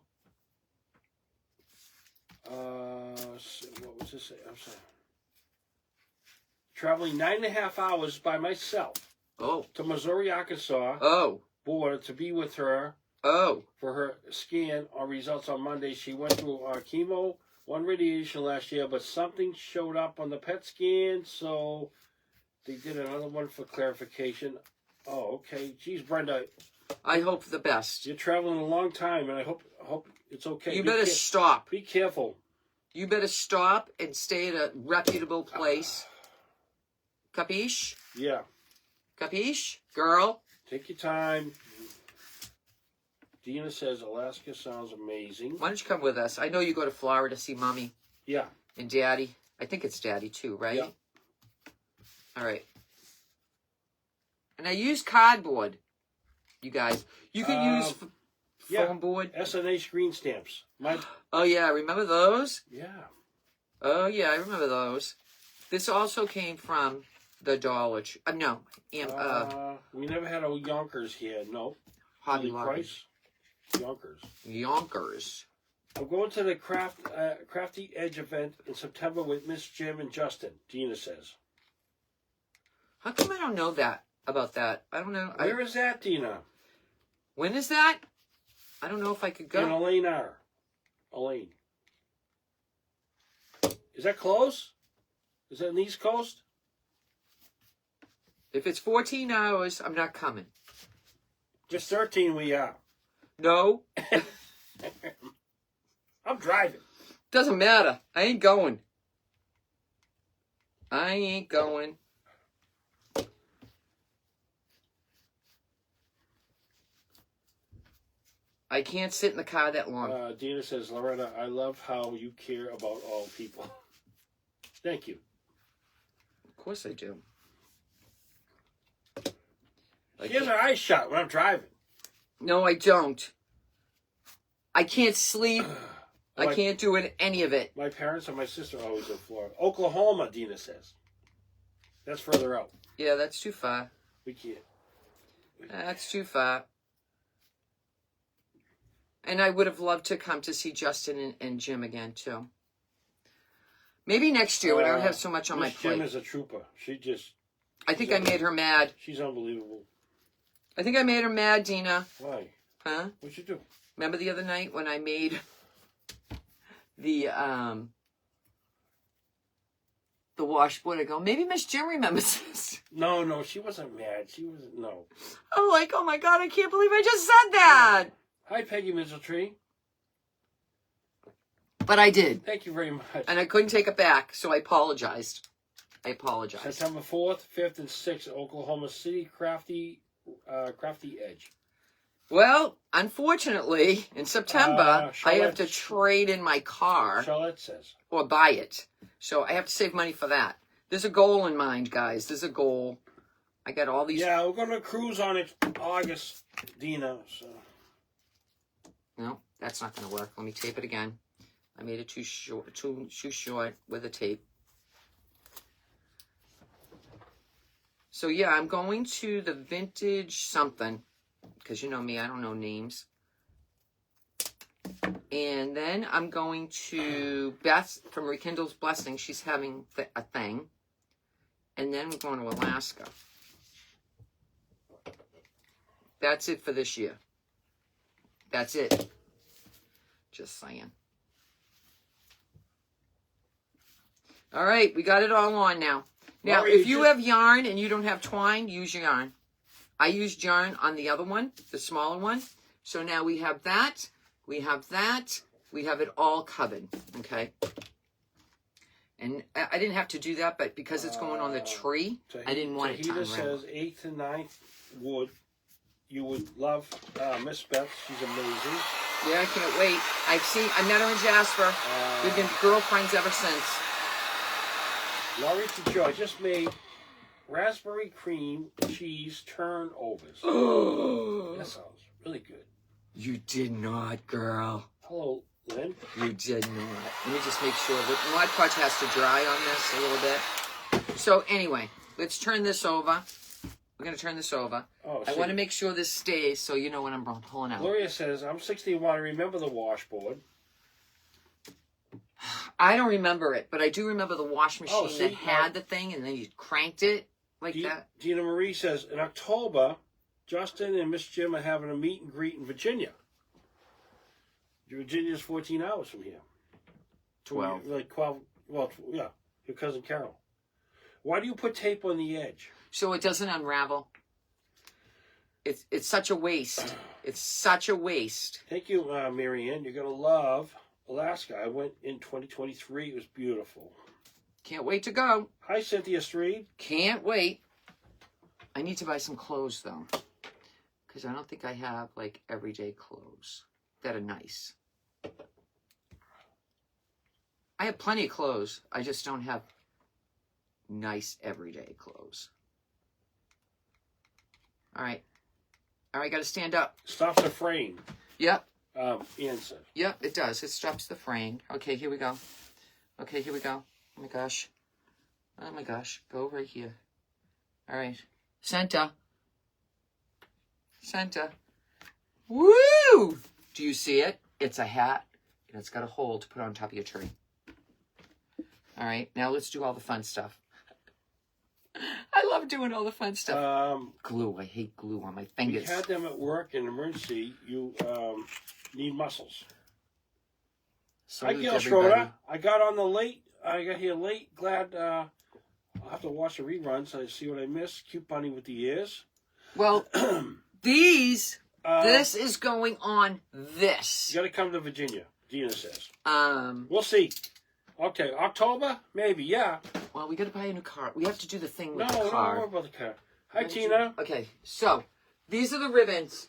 What was this? I'm sorry. Traveling 9.5 hours by myself Oh. to Missouri, Arkansas Oh. border to be with her Oh. for her scan on results on Monday. She went through chemo, 1 radiation last year, but something showed up on the PET scan, so they did another one for clarification. Oh, okay. Geez, Brenda, I hope the best. you're traveling a long time, and I hope it's okay. You better stop. Be careful. You better stop and stay at a reputable place. Capiche? Yeah. Capiche? Girl? Take your time. Dina says Alaska sounds amazing. Why don't you come with us? I know you go to Florida to see Mommy Yeah. and Daddy. I think it's Daddy too, right? Yeah. All right. And I use cardboard, you guys. You can use yeah. foam board. SNA screen stamps. Oh, yeah. Remember those? Yeah. Oh, yeah. I remember those. This also came from the Dollar Tree. We never had a Yonkers here. No. Hobby Holy Lobby. Price. Yonkers. Yonkers. I'm going to the Crafty Edge event in September with Miss Jim and Justin, Gina says. How come I don't know about that? I don't know. Where is that, Dina? When is that? I don't know if I could And go. Elaine R. Elaine. Is that close? Is that in the East Coast? If it's 14 hours, I'm not coming. Just 13 we are. No, I'm driving. doesn't matter. I ain't going. I ain't going. I can't sit in the car that long. Dina says, Loretta, I love how you care about all people. Thank you. Of course I do. She has her eyes shut when I'm driving. No, I don't. I can't sleep. I can't do any of it. My parents and my sister are always in Florida. Oklahoma, Dina says. That's further out. Yeah, that's too far. We can't. That's too far. And I would have loved to come to see Justin and Jim again, too. Maybe next year when I don't have so much on my plate. Jim is a trooper. I think I made her mad. She's unbelievable. I think I made her mad, Dina. Why? Huh? What'd you do? Remember the other night when I made the washboard? I go, maybe Miss Jim remembers this. No, she wasn't mad. She wasn't, no. I'm like, oh my God, I can't believe I just said that. Hi, Peggy Mistletree. But I did. Thank you very much. And I couldn't take it back, so I apologized. September 4th, 5th, and 6th, Oklahoma City, Crafty Edge. Well, unfortunately, in September, I have to trade in my car. Charlotte says. Or buy it. So I have to save money for that. There's a goal in mind, guys. There's a goal. I got all these... Yeah, we're going to cruise on it August, Dina. So. No, that's not going to work. Let me tape it again. I made it too short with the tape. So yeah, I'm going to the vintage something. Because you know me, I don't know names. And then I'm going to Beth from Rekindle's Blessing. She's having a thing. And then we're going to Alaska. That's it for this year. That's it. Just saying. All right, we got it all on now. Now, if you have yarn and you don't have twine, use yarn. I used yarn on the other one, the smaller one. So now we have that. We have that. We have it all covered, okay? And I didn't have to do that, but because it's going on the tree, I didn't want it to unravel. Tahita says 8th and 9th wood. You would love Miss Beth. She's amazing. Yeah, I can't wait. I met her in Jasper. We've been girlfriends ever since. Laurie to Joy just made raspberry cream cheese turnovers. That sounds really good. You did not, girl. Hello, Lynn. You did not. Let me just make sure. The Mod Podge has to dry on this a little bit. So anyway, let's turn this over. We're going to turn this over. I want to make sure this stays so you know when I'm pulling out. Gloria says, I'm 61. I remember the washboard. I don't remember it, but I do remember the wash machine that had the thing, and then you cranked it like that. Dina Marie says, in October, Justin and Miss Jim are having a meet and greet in Virginia. Virginia's 14 hours from here. 12. Like 12. Well, yeah, your cousin Carol. Why do you put tape on the edge? So it doesn't unravel. It's such a waste. It's such a waste. Thank you, Marianne. You're going to love Alaska. I went in 2023. It was beautiful. Can't wait to go. Hi, Cynthia Street. Can't wait. I need to buy some clothes, though. Because I don't think I have, like, everyday clothes that are nice. I have plenty of clothes. I just don't have nice everyday clothes. All right. All right, got to stand up. Stops the frame. Yep. Ian said. Yep, it does. It stops the frame. Okay, here we go. Okay, here we go. Oh, my gosh. Oh, my gosh. Go right here. All right. Center. Center. Woo! Do you see it? It's a hat, and it's got a hole to put on top of your tree. All right, now let's do all the fun stuff. I love doing all the fun stuff. Glue. I hate glue on my fingers. We had them at work in emergency. You need muscles. Hi, Gail Schroeder. I got on the late. I got here late. Glad I'll have to watch the reruns. I see what I missed. Cute bunny with the ears. Well, this is going on this. You got to come to Virginia, Gina says. We'll see. Okay, October? Maybe, yeah. Well, we got to buy a new car. We have to do the thing No, with the don't car. worry about the car. Hi, Tina. Okay, so these are the ribbons.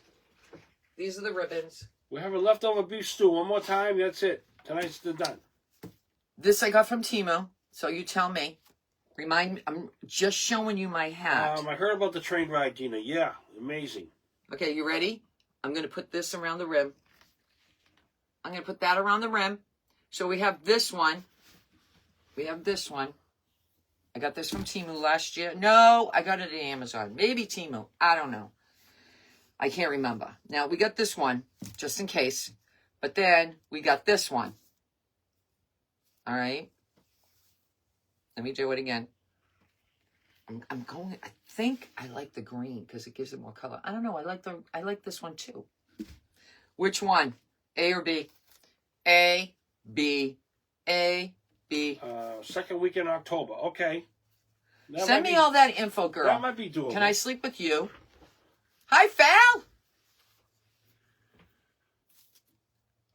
These are the ribbons. We're having leftover beef stew. One more time. That's it. Tonight's done. This I got from Timo, so you tell me. Remind me, I'm just showing you my hat. I heard about the train ride, Gina. Yeah, amazing. Okay, you ready? I'm going to put this around the rim. I'm going to put that around the rim. So we have this one. We have this one. I got this from Temu last year. No, I got it at Amazon. Maybe Temu. I don't know. I can't remember. Now, we got this one, just in case. But then we got this one. All right? Let me do it again. I'm going, I think I like the green because it gives it more color. I don't know. I like this one too. Which one? A or B? A, B, A, B. Second week in October. Okay. Send me all that info, girl. That might be doable. Can I sleep with you? Hi, Val.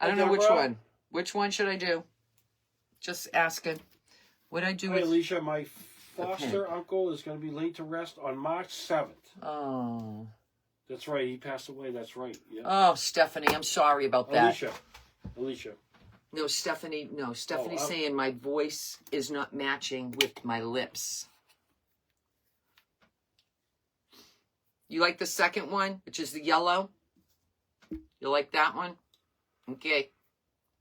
I don't know which one. Which one should I do? Just asking. What I do Hey, with... Alicia, my foster uncle is going to be laid to rest on March 7th. Oh. That's right. He passed away. That's right. Yeah. Oh, Stephanie, I'm sorry about that. Alicia. No, Stephanie, Stephanie's I'm- saying my voice is not matching with my lips. You like the second one, which is the yellow? You like that one? Okay.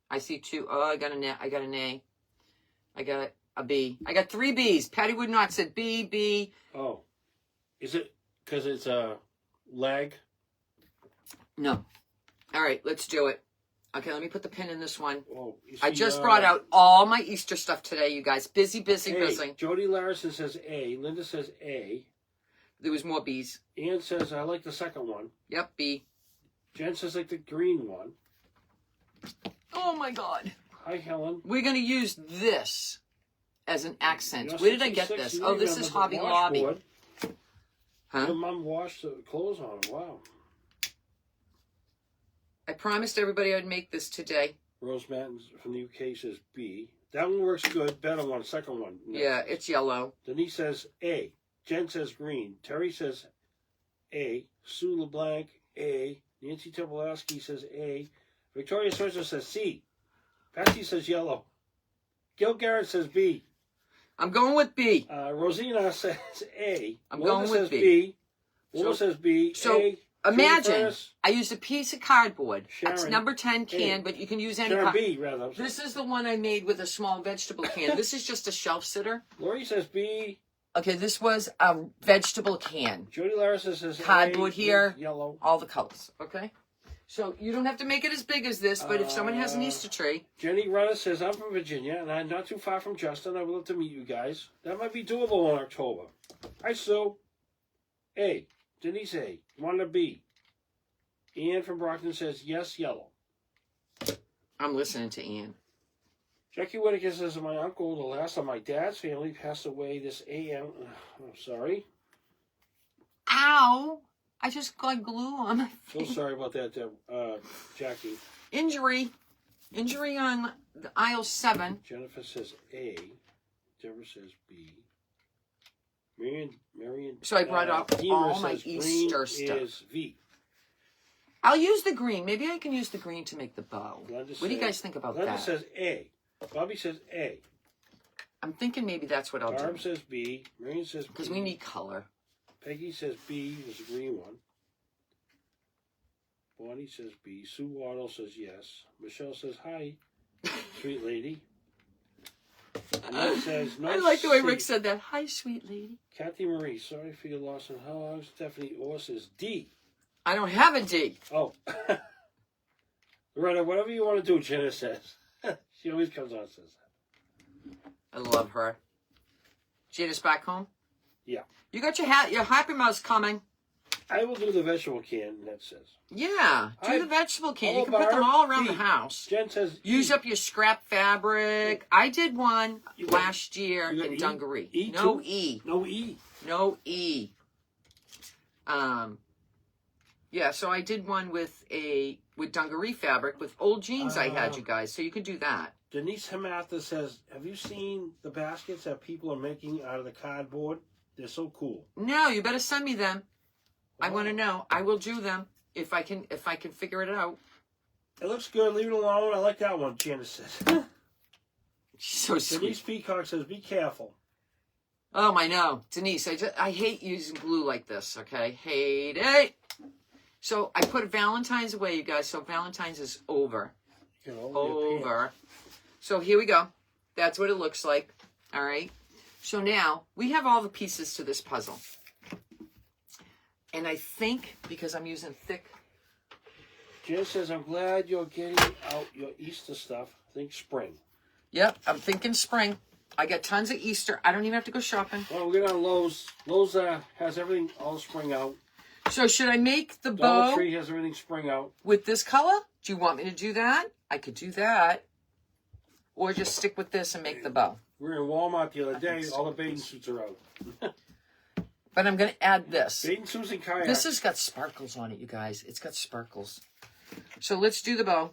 I see two. Oh, I got an A. I got an A. I got a B. I got 3 B's. Patty Wood Not said B, B. Oh. Is it because it's a leg? No. All right, let's do it. Okay, let me put the pin in this one. Oh, you I see, just brought out all my Easter stuff today, you guys. Busy. A. Jody Larison says A. Linda says A. There was more B's. Ann says, I like the second one. Yep, B. Jen says, like the green one. Oh, my God. Hi, Helen. We're going to use this as an accent. You're Where did I get 66, this? you Oh, this remember is the Hobby Lobby. washboard. Huh? Your mom washed the clothes on it. Wow. I promised everybody I'd make this today. Rose Mattins from the UK says B. That one works good. Better one. Second one. Next. Yeah, it's yellow. Denise says A. Jen says green. Terry says A. Sue LeBlanc, A. Nancy Tobolowski says A. Victoria Spencer says C. Patsy says yellow. Gil Garrett says B. I'm going with B. Rosina says A. I'm Linda going with says B. Wilma says B. So, A. Imagine, Furnace, I used a piece of cardboard. That's Sharon, number 10 can, A. but you can use any Sharon card. B, rather. This is the one I made with a small vegetable can. This is just a shelf sitter. Lori says B. Okay, this was a vegetable can. Jody Larison says Cardboard A, here. Yellow. All the colors, okay? So you don't have to make it as big as this, but if someone has an Easter tree. Jenny Runner says, I'm from Virginia, and I'm not too far from Justin. I would love to meet you guys. That might be doable in October. Hi, Sue. A. Denise A. Wanda B. Ann from Brockton says, yes, yellow. I'm listening to Ann. Jackie Whitaker says, my uncle, the last of my dad's family, passed away this AM. I'm sorry. Ow! I just got glue on my So face. sorry about that, Jackie. Injury on the aisle 7. Jennifer says A. Deborah says B. Marion. So I brought up Deemer all my says Easter green stuff. is V. I'll use the green. Maybe I can use the green to make the bow. Glenda What do you says- guys think about Glenda that? says A. Bobby says A. I'm thinking maybe that's what I'll Barb do. says B. Marion says B. Because we need color. Peggy says B is the green one. Bonnie says B. Sue Waddle says yes. Michelle says hi. Sweet lady. Annette says no. I like the way C. Rick said that. Hi, sweet lady. Kathy Marie, sorry for your loss and how long. Stephanie Orr says D. I don't have a D. Oh. Loretta, whatever you want to do, Jenna says. She always comes on and says that. I love her. Jada's back home? Yeah. You got your Happy Mouse coming. I will do the vegetable can, Annette says. Yeah, do I- the vegetable can. Hello, You can put them Barb. all around the D. house. Jen says Use E. up your scrap fabric. I did one You got- last year you got in E? Dungaree. E No too? E. No E. No E. Yeah, so I did one with with dungaree fabric with old jeans I had, you guys. So you could do that. Denise Hamatha says, have you seen the baskets that people are making out of the cardboard? They're so cool. No, you better send me them. I want to know. I will do them if I can figure it out. It looks good. Leave it alone. I like that one, Janice says. She's so sweet. Denise Peacock says, be careful. Oh, I know. Denise, I hate using glue like this, okay? Hate it. So I put Valentine's away, you guys. So Valentine's is over. Over. So here we go. That's what it looks like. All right. So now we have all the pieces to this puzzle. And I think because I'm using thick. Jen says, I'm glad you're getting out your Easter stuff. Think spring. Yep, I'm thinking spring. I got tons of Easter. I don't even have to go shopping. Well, we're on Lowe's. Lowe's has everything all spring out. So should I make the Dollar bow Tree has everything spring out. with this color? Do you want me to do that? I could do that. Or just stick with this and make the bow. We were in Walmart the other day. All the bathing suits are out. But I'm going to add this. Bathing suits and kayaks. This has got sparkles on it, you guys. It's got sparkles. So let's do the bow.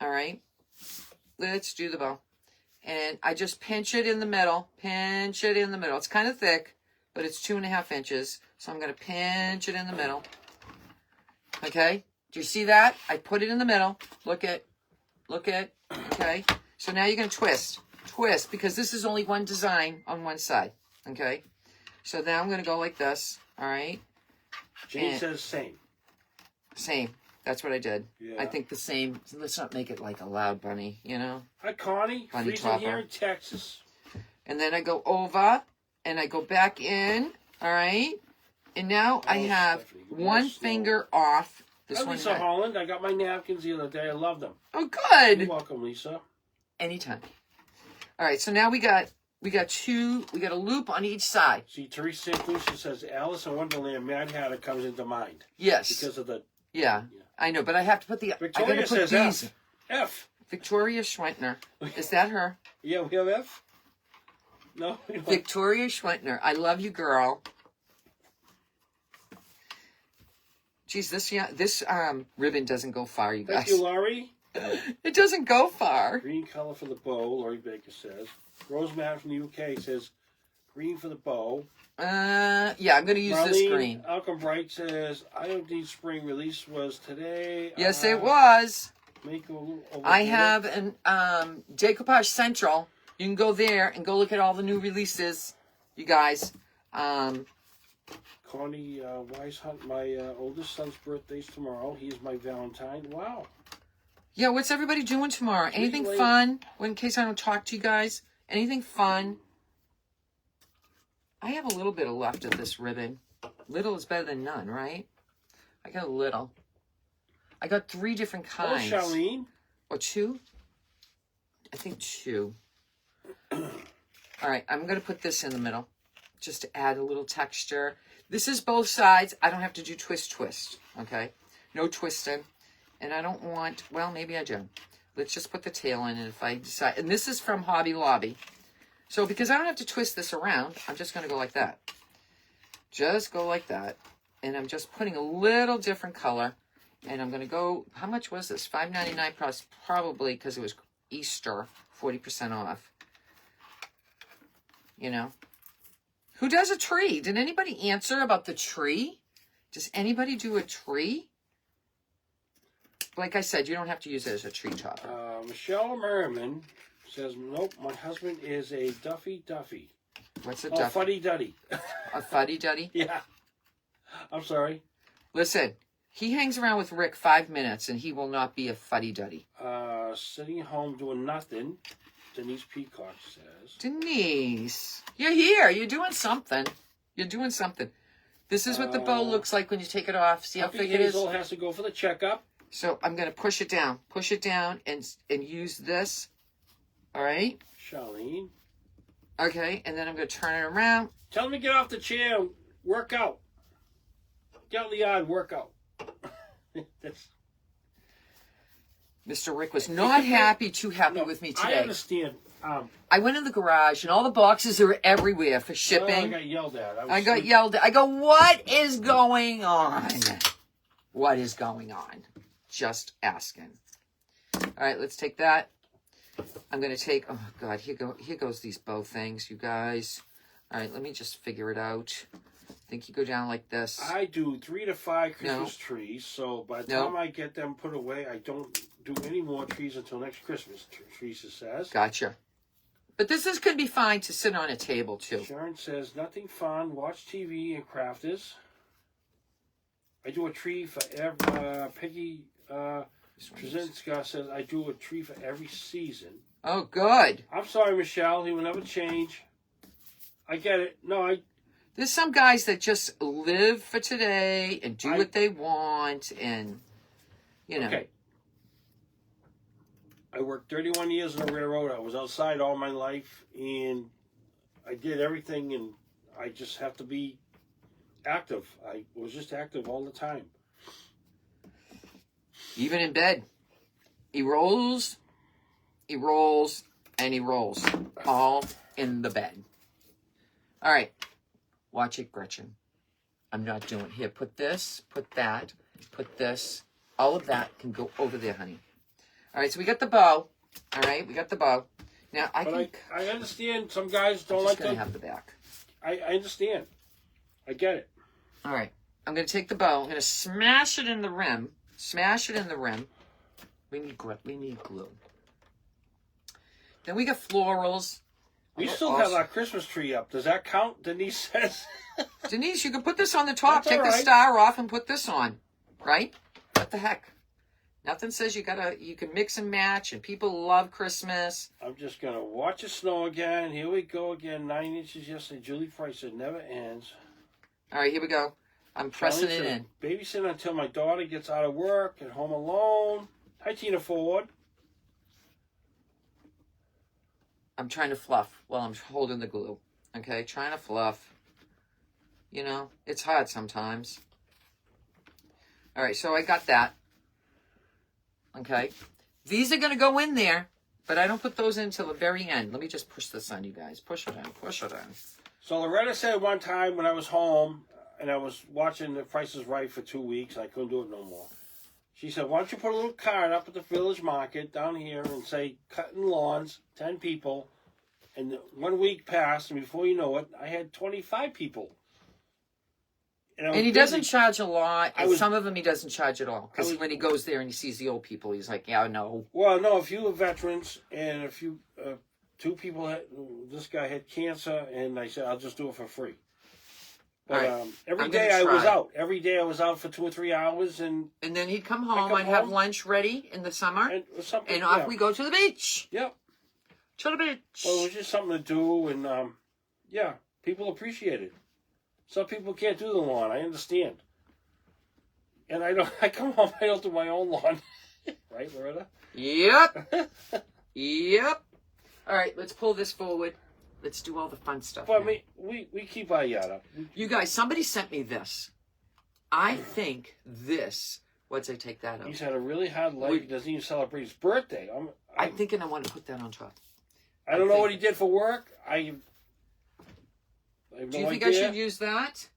All right. Let's do the bow. And I just pinch it in the middle. Pinch it in the middle. It's kind of thick, but it's 2.5 inches. So I'm going to pinch it in the middle. Okay. Do you see that? I put it in the middle. Look at. Okay. So now you're going to twist. Twist, because this is only one design on one side. Okay. So now I'm going to go like this. All right. Jane says same. Same. That's what I did. Yeah. I think the same. Let's not make it like a loud bunny, you know? Hi, Connie. Connie Freezing Topper. here in Texas. And then I go over, and I go back in, all right? And now I have Stephanie, one slow. finger off. This Hi, one. Lisa Holland. I got my napkins the other day. I love them. Oh, You're good. welcome, Lisa. Anytime. All right, so now we got a loop on each side. See, Teresa St. Lucia says Alice in Wonderland Mad Hatter comes into mind. Yes. Because of the... Yeah, I know, but I have to put the... Victoria I gotta put says these. F. Victoria Schwentner. Is that her? Yeah, we have F? No? We don't. Victoria Schwentner. I love you, girl. Geez, this ribbon doesn't go far, you guys. Thank you, Laurie. It doesn't go far. Green color for the bow, Laurie Baker says. Rose Matt from the UK says green for the bow. Yeah, I'm going to use this green. Alcom Bright says, I don't need spring release was today. Yes, it was. Make I have an Decoupage Central. You can go there and go look at all the new releases, you guys. Connie Weishunt, my oldest son's birthday's tomorrow. He's my Valentine. Wow. Yeah, what's everybody doing tomorrow? Anything late. fun? In case I don't talk to you guys. Anything fun? I have a little bit of left of this ribbon. Little is better than none, right? I got a little. I got 3 different kinds. Oh, Charlene. Or 2? I think 2. All right, I'm going to put this in the middle just to add a little texture. This is both sides. I don't have to do twist, okay? No twisting. And I don't want, well, maybe I do. Let's just put the tail in, and if I decide, and this is from Hobby Lobby. So because I don't have to twist this around, I'm just going to go like that. Just go like that. And I'm just putting a little different color. And I'm going to go, how much was this? $5.99 probably because it was Easter, 40% off. You know. Who does a tree? Did anybody answer about the tree? Does anybody do a tree? Like I said, you don't have to use it as a tree topper. Michelle Merriman says, nope, my husband is a Duffy Duffy. What's a Oh, duff? Fuddy Duddy. A fuddy-duddy? Yeah. I'm sorry. Listen, he hangs around with Rick 5 minutes, and he will not be a fuddy-duddy. Sitting home doing nothing, Denise Peacock says. Denise, you're here. You're doing something. You're doing something. This is what the bow looks like when you take it off. See how Happy thick it is? Hazel has to go for the checkup. So I'm going to push it down, and use this. All right? Charlene. Okay, and then I'm going to turn it around. Tell him to get off the chair and work out. Get out in the yard, work out. That's... Mr. Rick was not too happy with me I today. understand. I went in the garage, and all the boxes are everywhere for I shipping. got yelled at. I got yelled at. I go, what is going on? What is going on? Just asking. All right, let's take that. I'm going to take, oh God, here goes these bow things, you guys. All right, let me just figure it out. I think you go down like this. I do 3 to 5 Christmas trees, so by the time I get them put away, I don't do any more trees until next Christmas, Teresa says. Gotcha. But this could be fine to sit on a table, too. Sharon says, nothing fun, watch TV and crafters. I do a tree for every, Peggy Trzynska says, I do a tree for every season. Oh, good. I'm sorry, Michelle, he will never change. I get it. No, There's some guys that just live for today and do what they want and, you know. Okay. I worked 31 years in the railroad. I was outside all my life, and I did everything, and I just have to be active. I was just active all the time. Even in bed. He rolls, and he rolls. All in the bed. All right. Watch it, Gretchen. I'm not doing here. Put this, put that, put this. All of that can go over there, honey. All right, so we got the bow. All right, we got the bow. Now, I understand some guys don't like to have the back. I understand. I get it. All right. I'm going to take the bow. I'm going to smash it in the rim. Smash it in the rim. We need glue. Then we got florals. We still have our Christmas tree up. Does that count? Denise says. Denise, you can put this on the top. That's Take all the right. star off and put this on. Right? What the heck? Nothing says you can mix and match, and people love Christmas. I'm just going to watch it snow again. Here we go again. 9 inches yesterday. Julie Price said never ends. All right, here we go. I'm pressing it in. Babysitting until my daughter gets out of work and home alone. Hi, Tina Ford. I'm trying to fluff while I'm holding the glue. Okay, trying to fluff. You know, it's hard sometimes. All right, so I got that. Okay. These are going to go in there, but I don't put those in until the very end. Let me just push this on, you guys. Push it in, push it in. So Loretta said one time when I was home and I was watching The Price is Right for 2 weeks, I couldn't do it no more. She said, why don't you put a little card up at the village market down here and say, cutting lawns, 10 people. And 1 week passed, and before you know it, I had 25 people. And he doesn't charge a lot, and some of them he doesn't charge at all. Because when he goes there and he sees the old people, he's like, yeah, no. Well, no, a few are veterans, and a few, 2 people this guy had cancer, and I said, I'll just do it for free. But right. Every day I was out. Every day I was out for 2 or 3 hours, and then he'd come home. I'd have lunch ready in the summer, and off we go to the beach. Yep. To the beach. Well, it was just something to do, and yeah, people appreciate it. Some people can't do the lawn. I understand. And I come home, I don't do my own lawn. Right, Loretta? Yep. Yep. All right, let's pull this forward. Let's do all the fun stuff. But we keep our yard up. You guys, somebody sent me this. I think this. Once I take that out. He's had a really hard life. He doesn't even celebrate his birthday. I'm thinking I want to put that on top. I don't know what he did for work. I have Do you no think idea. I should use that?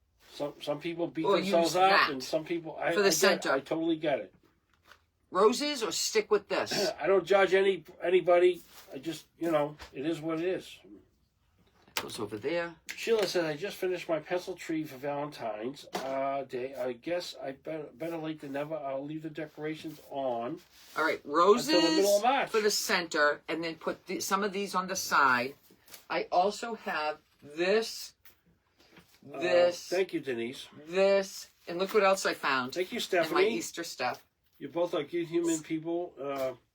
Some people beat Or themselves use up, that and some people for the center. I totally get it. Roses or stick with this? I don't judge anybody. I just, it is what it is. That goes over there. Sheila says, I just finished my pencil tree for Valentine's Day. I guess I better late than never. I'll leave the decorations on. All right, roses until the middle of March. for the center, and then put some of these on the side. I also have this. Thank you, Denise. This, and look what else I found. Thank you, in Stephanie. my Easter stuff. You both are good human people,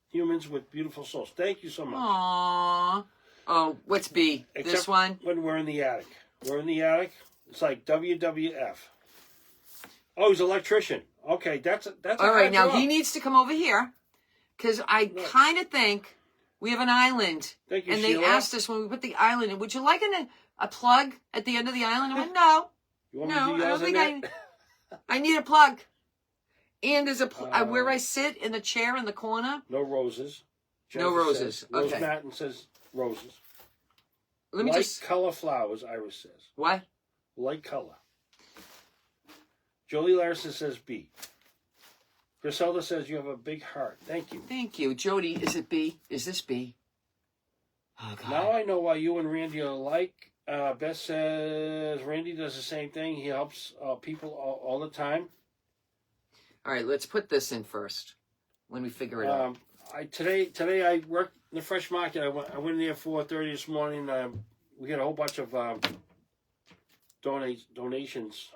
humans with beautiful souls. Thank you so much. Aww. Oh, what's B? Except this one? When we're in the attic. We're in the attic. It's like WWF. Oh, he's an electrician. Okay, that's all right. Now job. he needs to come over here, because I kind of think we have an island. Thank you, and Sheila. they asked us when we put the island in, would you like a plug at the end of the island? I went, no. You want No, me to I use don't think that? I need a plug. And there's where I sit in the chair in the corner. No roses. No roses. Says. Rose Okay. Matten says roses. Let me Light just. color flowers, Iris says. What? Light color. Jolie Larson says B. Griselda says you have a big heart. Thank you. Thank you. Jody, is it B? Is this B? Oh, God. Now I know why you and Randy are alike. Beth says Randy does the same thing. He helps people all the time. All right, let's put this in first when we figure it out. Today I worked in the fresh market. I went in there at 4:30 this morning. We had a whole bunch of donations.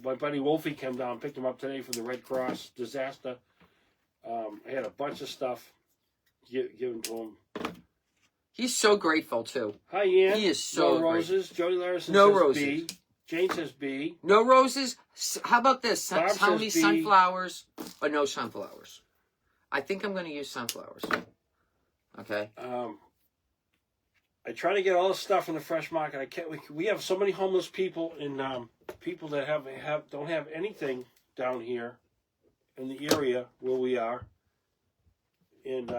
My buddy Wolfie came down and picked them up today from the Red Cross disaster. I had a bunch of stuff given to him. He's so grateful, too. Hi, Ian. He is so no roses. Jody Larison no says roses. B. Jane says B. No roses? How about this? Bob How many says B. sunflowers or no sunflowers? I think I'm going to use sunflowers. Okay. I try to get all the stuff from the fresh market. I can't. We have so many homeless people and people that don't have anything down here in the area where we are, and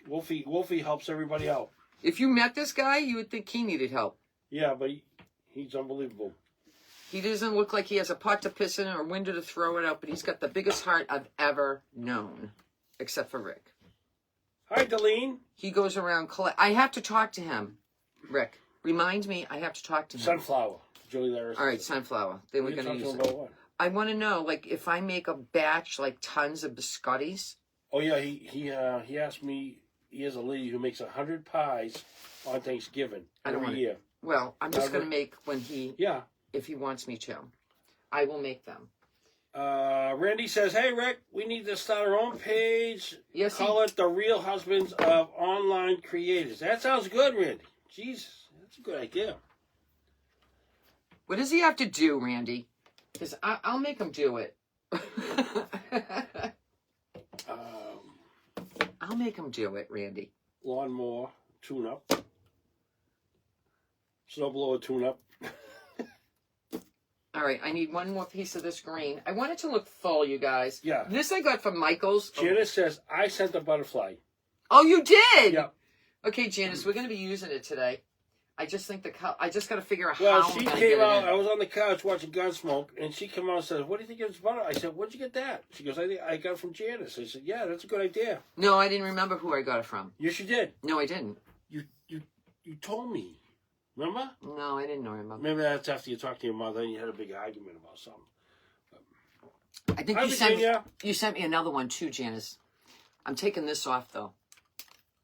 Wolfie helps everybody out. If you met this guy, you would think he needed help. Yeah, but he's unbelievable. He doesn't look like he has a pot to piss in or a window to throw it out, but he's got the biggest heart I've ever known, except for Rick. Hi, Delene. He goes around I have to talk to him, Rick. Remind me, I have to talk to him. Sunflower. Joey Larison. All right, sunflower. Then we're going to use it. What? I want to know, like, if I make a batch, like tons of biscottis. Oh yeah, he asked me. He has a lady who makes 100 pies on Thanksgiving every year. Well, I'm just going to make when if he wants me to. I will make them. Randy says, "Hey Rick, we need to start our own page. Yes, call it the Real Husbands of Online Creators." That sounds good, Randy. Jesus, that's a good idea. What does he have to do, Randy? Because I'll make him do it. I'll make him do it, Randy. Lawnmower tune-up. Snowblower tune-up. All right, I need one more piece of this green. I want it to look full, you guys. Yeah. This I got from Michael's. Janice says, "I sent the butterfly." Oh, you did? Yeah. Okay, Janice, we're going to be using it today. I just think I just got to figure out Well, how she I'm gonna came get out. it I in. was on the couch watching Gunsmoke, and she came out and said, "What do you think of this butter?" I said, "Where'd you get that?" She goes, I got it from Janice." I said, "Yeah, that's a good idea." No, I didn't remember who I got it from. Yes, you did. No, I didn't. You told me. Remember? No, I didn't remember. Maybe that's after you talked to your mother and you had a big argument about something. I think you sent me another one too, Janice. I'm taking this off though,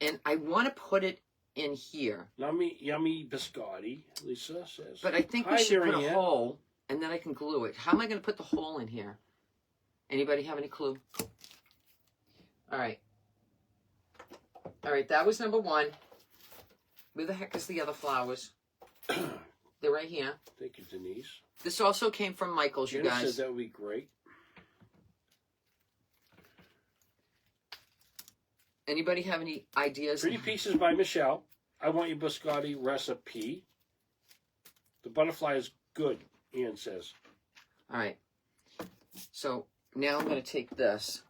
and I want to put it in here. Yummy biscotti, Lisa says. But I think we should put a hole, and then I can glue it. How am I going to put the hole in here? Anybody have any clue? All right. All right, that was number one. Where the heck is the other flowers? They're right here. Thank you, Denise. This also came from Michael's, you Denise guys. said that would be great. Anybody have any ideas? Pretty Pieces by Michelle. I want your biscotti recipe. The butterfly is good, Ian says. All right. So now I'm going to take this.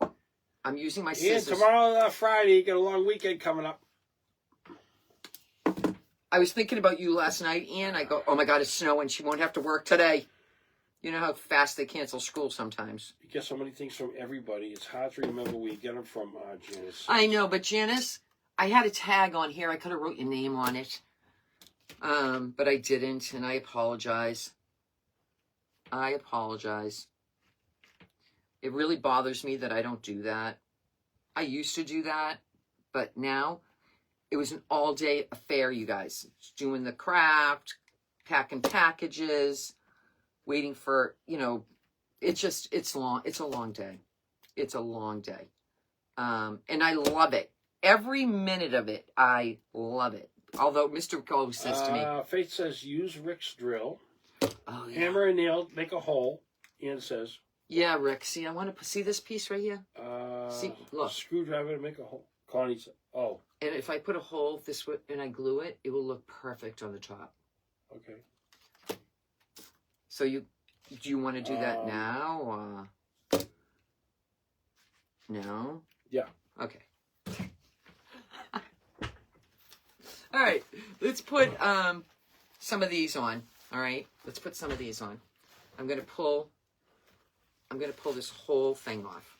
I'm using my Ian, scissors. tomorrow, Friday, you got a long weekend coming up. I was thinking about you last night, Ian. I go, oh my God, it's snowing. She won't have to work today. You know how fast they cancel school sometimes. You get so many things from everybody. It's hard to remember where you get them from, Janice. I know, but Janice, I had a tag on here. I could have wrote your name on it. But I didn't, and I apologize. I apologize. It really bothers me that I don't do that. I used to do that, but now it was an all-day affair, you guys. Doing the craft, packing packages, waiting for, it's long. It's a long day. It's a long day. And I love it. Every minute of it, I love it. Although Mr. Go says to me, Faith says, use Rick's drill. oh, yeah. Hammer and nail, make a hole. Ian says. Yeah, Rick. See, I want to see this piece right here. See, look. Screwdriver to make a hole. Connie said, oh. And if I put a hole this way and I glue it, it will look perfect on the top. Okay. So do you want to do that now? No? Yeah. Okay. All right. Let's put some of these on. All right. Let's put some of these on. I'm going to pull I'm going to pull this whole thing off.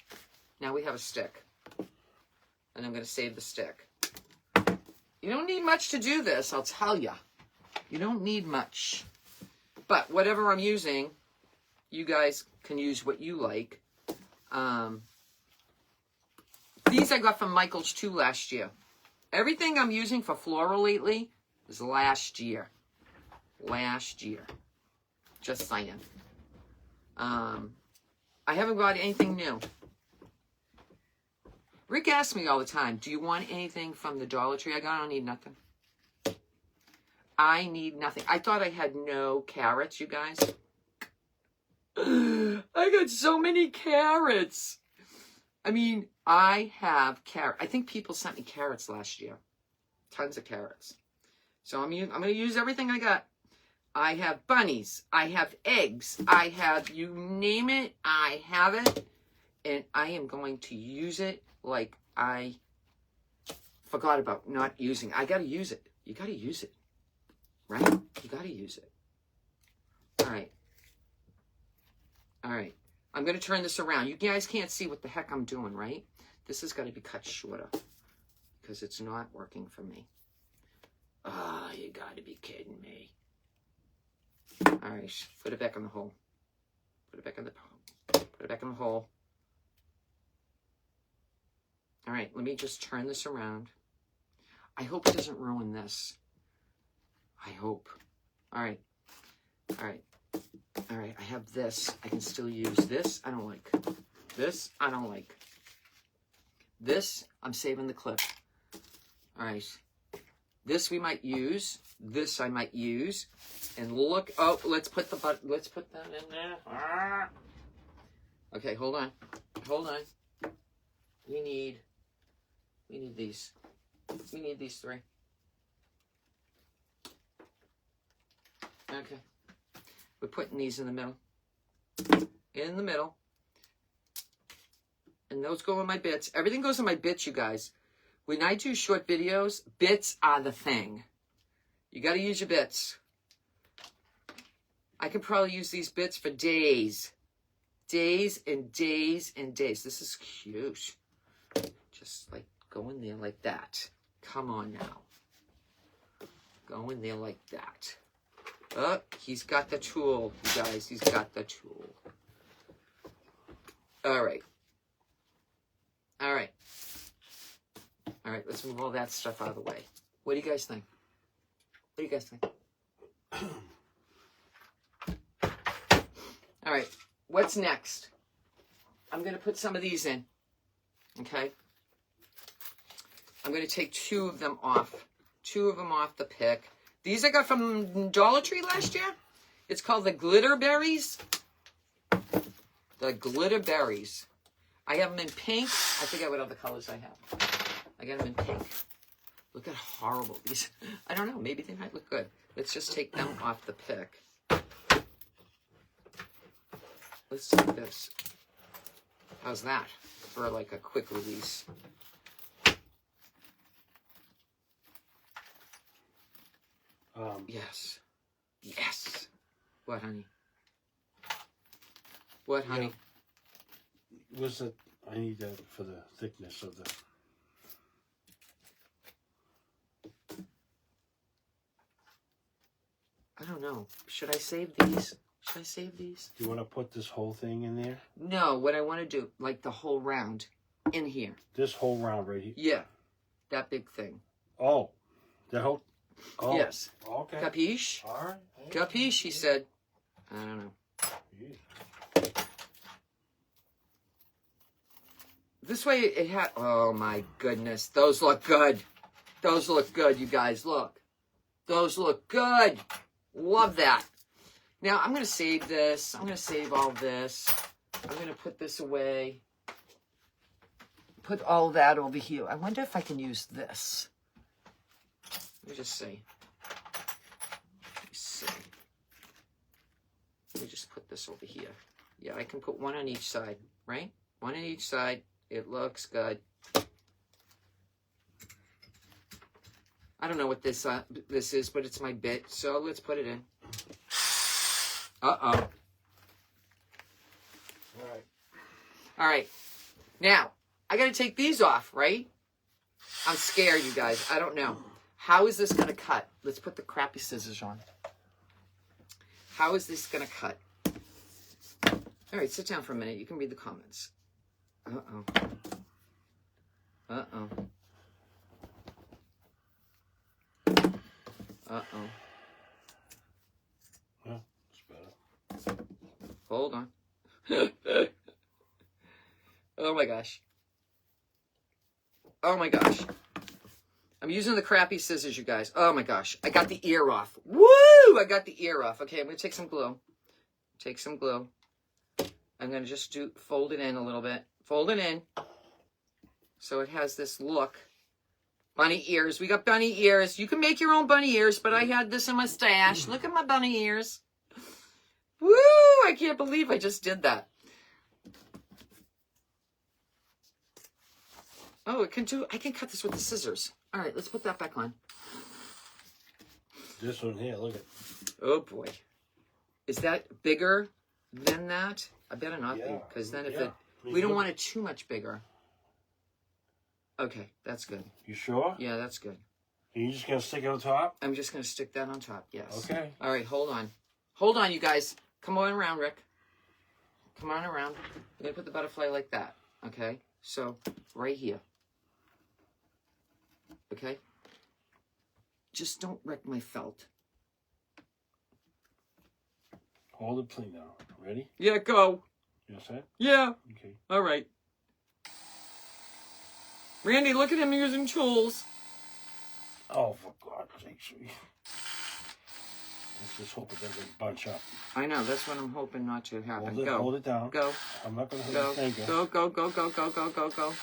Now we have a stick. And I'm going to save the stick. You don't need much to do this, I'll tell you. You don't need much. But whatever I'm using, you guys can use what you like. These I got from Michael's too last year. Everything I'm using for floral lately is last year. Last year. Just saying. I haven't got anything new. Rick asks me all the time, do you want anything from the Dollar Tree? I don't need nothing. I need nothing. I thought I had no carrots, you guys. I got so many carrots. I mean, I have carrots. I think people sent me carrots last year. Tons of carrots. So I'm going to use everything I got. I have bunnies. I have eggs. I have, you name it, I have it. And I am going to use it like I forgot about not using. I got to use it. You got to use it. Right? You got to use it. All right. All right. I'm going to turn this around. You guys can't see what the heck I'm doing, right? This has got to be cut shorter because it's not working for me. Ah, oh, you got to be kidding me. All right. Put it back in the hole. Put it back in the hole. Put it back in the hole. All right. Let me just turn this around. I hope it doesn't ruin this. I hope. All right. All right. All right. I have this. I can still use this. I don't like. This, I don't like. This, I'm saving the clip. All right. This we might use. This I might use. And look. Oh, let's put the let's put that in there. Ah. Okay, hold on. Hold on. We need these. We need these three. Okay. We're putting these in the middle. In the middle. And those go in my bits. Everything goes in my bits, you guys. When I do short videos, bits are the thing. You got to use your bits. I could probably use these bits for days. Days and days and days. This is cute. Just like go in there like that. Come on now. Go in there like that. Oh, he's got the tool, you guys. He's got the tool. All right. All right. All right, let's move all that stuff out of the way. What do you guys think? What do you guys think? All right, what's next? I'm going to put some of these in, okay? I'm going to take two of them off the pick. These I got from Dollar Tree last year. It's called the Glitter Berries. The Glitter Berries. I have them in pink. I forget what other colors I have. I got them in pink. Look at how horrible these. I don't know. Maybe they might look good. Let's just take them off the pick. Let's take this. How's that for like a quick release? Yes. Yes. What, honey? What, honey? Yeah. Was it? I need that for the thickness of the. I don't know. Should I save these? Should I save these? Do you want to put this whole thing in there? No, what I want to do, like the whole round in here. This whole round right here? Yeah. That big thing. Oh. The whole... Oh. Yes. Okay. Capiche? All right. Capiche, he said. I don't know. Yeah. This way it had... Oh, my goodness. Those look good. Those look good, you guys. Look. Those look good. Love that. Now, I'm going to save this. I'm going to save all this. I'm going to put this away. Put all that over here. I wonder if I can use this. Let me just see. Let me see. Let me just put this over here. Yeah, I can put one on each side, right? One on each side. It looks good. I don't know what this is, but it's my bit, so let's put it in. Uh-oh. All right. All right. Now, I got to take these off, right? I'm scared, you guys. I don't know. How is this going to cut? Let's put the crappy scissors on. How is this going to cut? All right, sit down for a minute. You can read the comments. Uh-oh. Uh-oh. Uh-oh. Yeah, it's better. Hold on. Oh my gosh. Oh my gosh. I'm using the crappy scissors, you guys. Oh my gosh. I got the ear off. Woo! I got the ear off. Okay, I'm going to take some glue. Take some glue. I'm going to just fold it in a little bit. Fold it in. So it has this look. Bunny ears. We got bunny ears. You can make your own bunny ears, but I had this in my stash. Look at my bunny ears. Woo! I can't believe I just did that. Oh, I can cut this with the scissors. All right, let's put that back on. This one here, look at. Oh boy. Is that bigger than that? I better not be, Yeah. because then if Yeah. we don't want it too much bigger. Okay, that's good. You sure? Yeah, that's good. Are you just gonna stick it on top? I'm just going to stick that on top, yes. Okay. All right, hold on. Hold on, you guys. Come on around, Rick. Come on around. I'm going to put the butterfly like that, okay? So, right here. Okay? Just don't wreck my felt. Hold it clean now. Ready? Yeah, go. You all set? Yeah. Okay. All right. Randy, look at him using tools. Oh, for God's sake, sweetie. Let's just hope it doesn't bunch up. I know, that's what I'm hoping not to happen. Hold it down. Go. I'm not gonna hit Go. your finger. Go, go, go, go, go, go, go, go.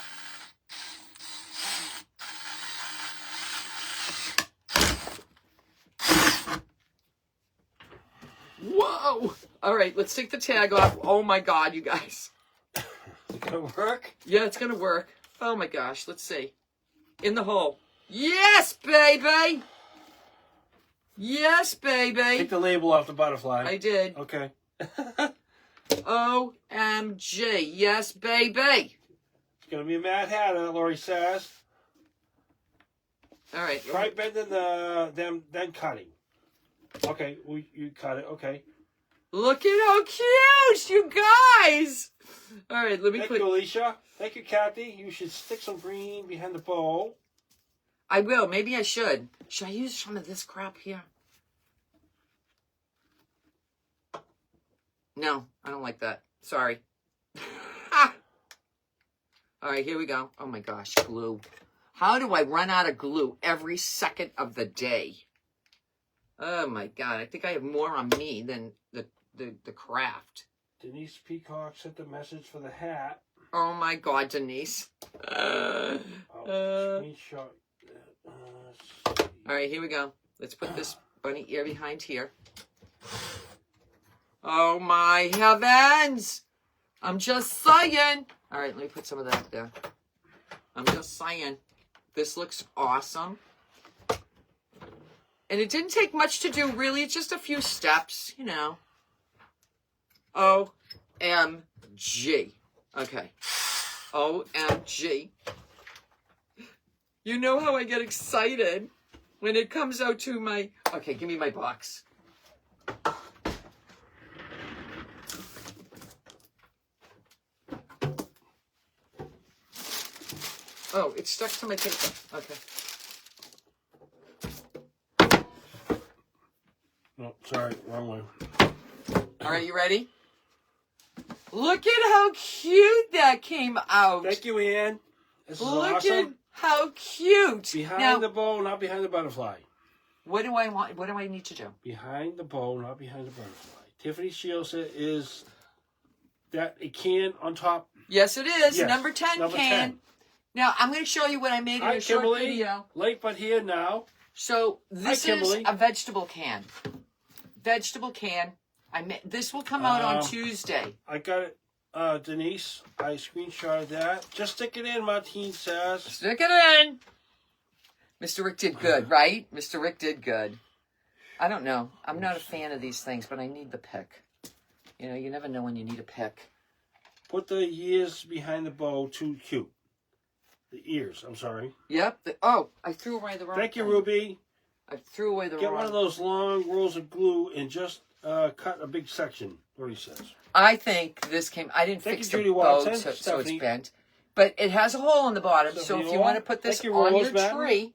Whoa! All right, let's take the tag off. Oh my God, you guys. Is it gonna work? Yeah, it's gonna work. Oh my gosh, let's see. In the hole. Yes, baby! Yes, baby! Take the label off the butterfly. I did. Okay. OMG. Yes, baby! It's gonna be a Mad Hatter, Lori says. All right. Try bending then cutting. Okay, you cut it. Okay. Look at how cute, you guys! All right, let me Thank put... you, Alicia. Thank you, Kathy. You should stick some green behind the bowl. I will. Maybe I should. Should I use some of this crap here? No, I don't like that. Sorry. All right, here we go. Oh my gosh, glue. How do I run out of glue every second of the day? Oh my God, I think I have more on me than the craft. Denise Peacock sent the message for the hat. Oh my God, Denise. Screenshot. All right, here we go. Let's put this bunny ear behind here. Oh my heavens! I'm just saying. All right, let me put some of that there. I'm just saying. This looks awesome. And it didn't take much to do, really. It's just a few steps, you know. OMG. Okay. OMG. You know how I get excited when it comes out to my... Okay, give me my box. Oh, it's stuck to my paper. Okay. No, sorry, wrong way. All right, you ready? Look at how cute that came out. Thank you, Ann. This is Look awesome. at how cute. Behind now, the bow, not behind the butterfly. what do I want? What do I need to do? Behind the bow, not behind the butterfly. Tiffany Shields is that a can on top. Yes, it is. Yes, Number 10 number can. 10. Now, I'm going to show you what I made in Hi, a short Kimberly. video. Late but here now. So, this Hi, is Kimberly. a vegetable can. Vegetable can. This will come out on Um, Tuesday. I got it, Denise. I screenshotted that. Just stick it in, Martine says. Stick it in. Mr. Rick did good, right? Mr. Rick did good. I don't know. I'm not a fan of these things, but I need the pick. You know, you never know when you need a pick. Put the ears behind the bow. Too cute. The ears. I'm sorry. Yep. Oh, I threw away the wrong. Thank you, thing. Ruby. I threw away the Get wrong. one of those long rolls of glue and just cut a big section. What he says. I think this came. I didn't Thank fix you, the Judy bow Watson. so it's Stephanie. bent, but it has a hole in the bottom. So Stephanie if you Law. want to put this Thank you, on Rose your Madden. tree,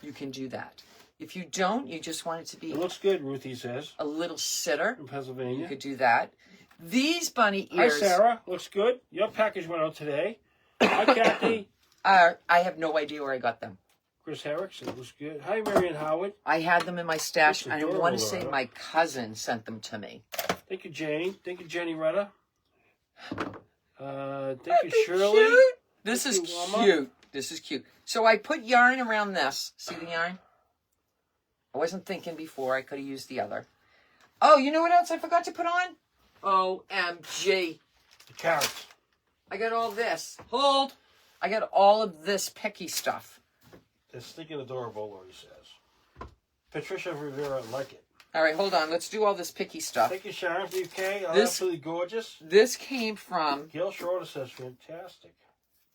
you can do that. If you don't, you just want it to be It looks good, Ruthie says. a little sitter. In You Pennsylvania. could do that. These bunny Hi, ears. Sarah. Looks good. Your package went out today. Hi, Kathy. I have no idea where I got them. Chris Herrickson. Looks good. Hi, Marion Howard. I had them in my stash. That's I don't want to adorable, say Laura. my cousin sent them to me. Thank you, Jane. Thank you, Jenny Retta. Thank you, Aren't they Shirley. cute? This is Thank you, Wilma. cute. This is cute. So I put yarn around this. See the yarn? I wasn't thinking before. I could have used the other. Oh, you know what else I forgot to put on? OMG. The carrots. I got all this. Hold. I got all of this picky stuff. They're stinking adorable, Lori says. Patricia Rivera like it. All right, hold on. Let's do all this picky stuff. Thank you, Sharon, for UK. This- Absolutely gorgeous. This came from... Gail Schroeder says fantastic.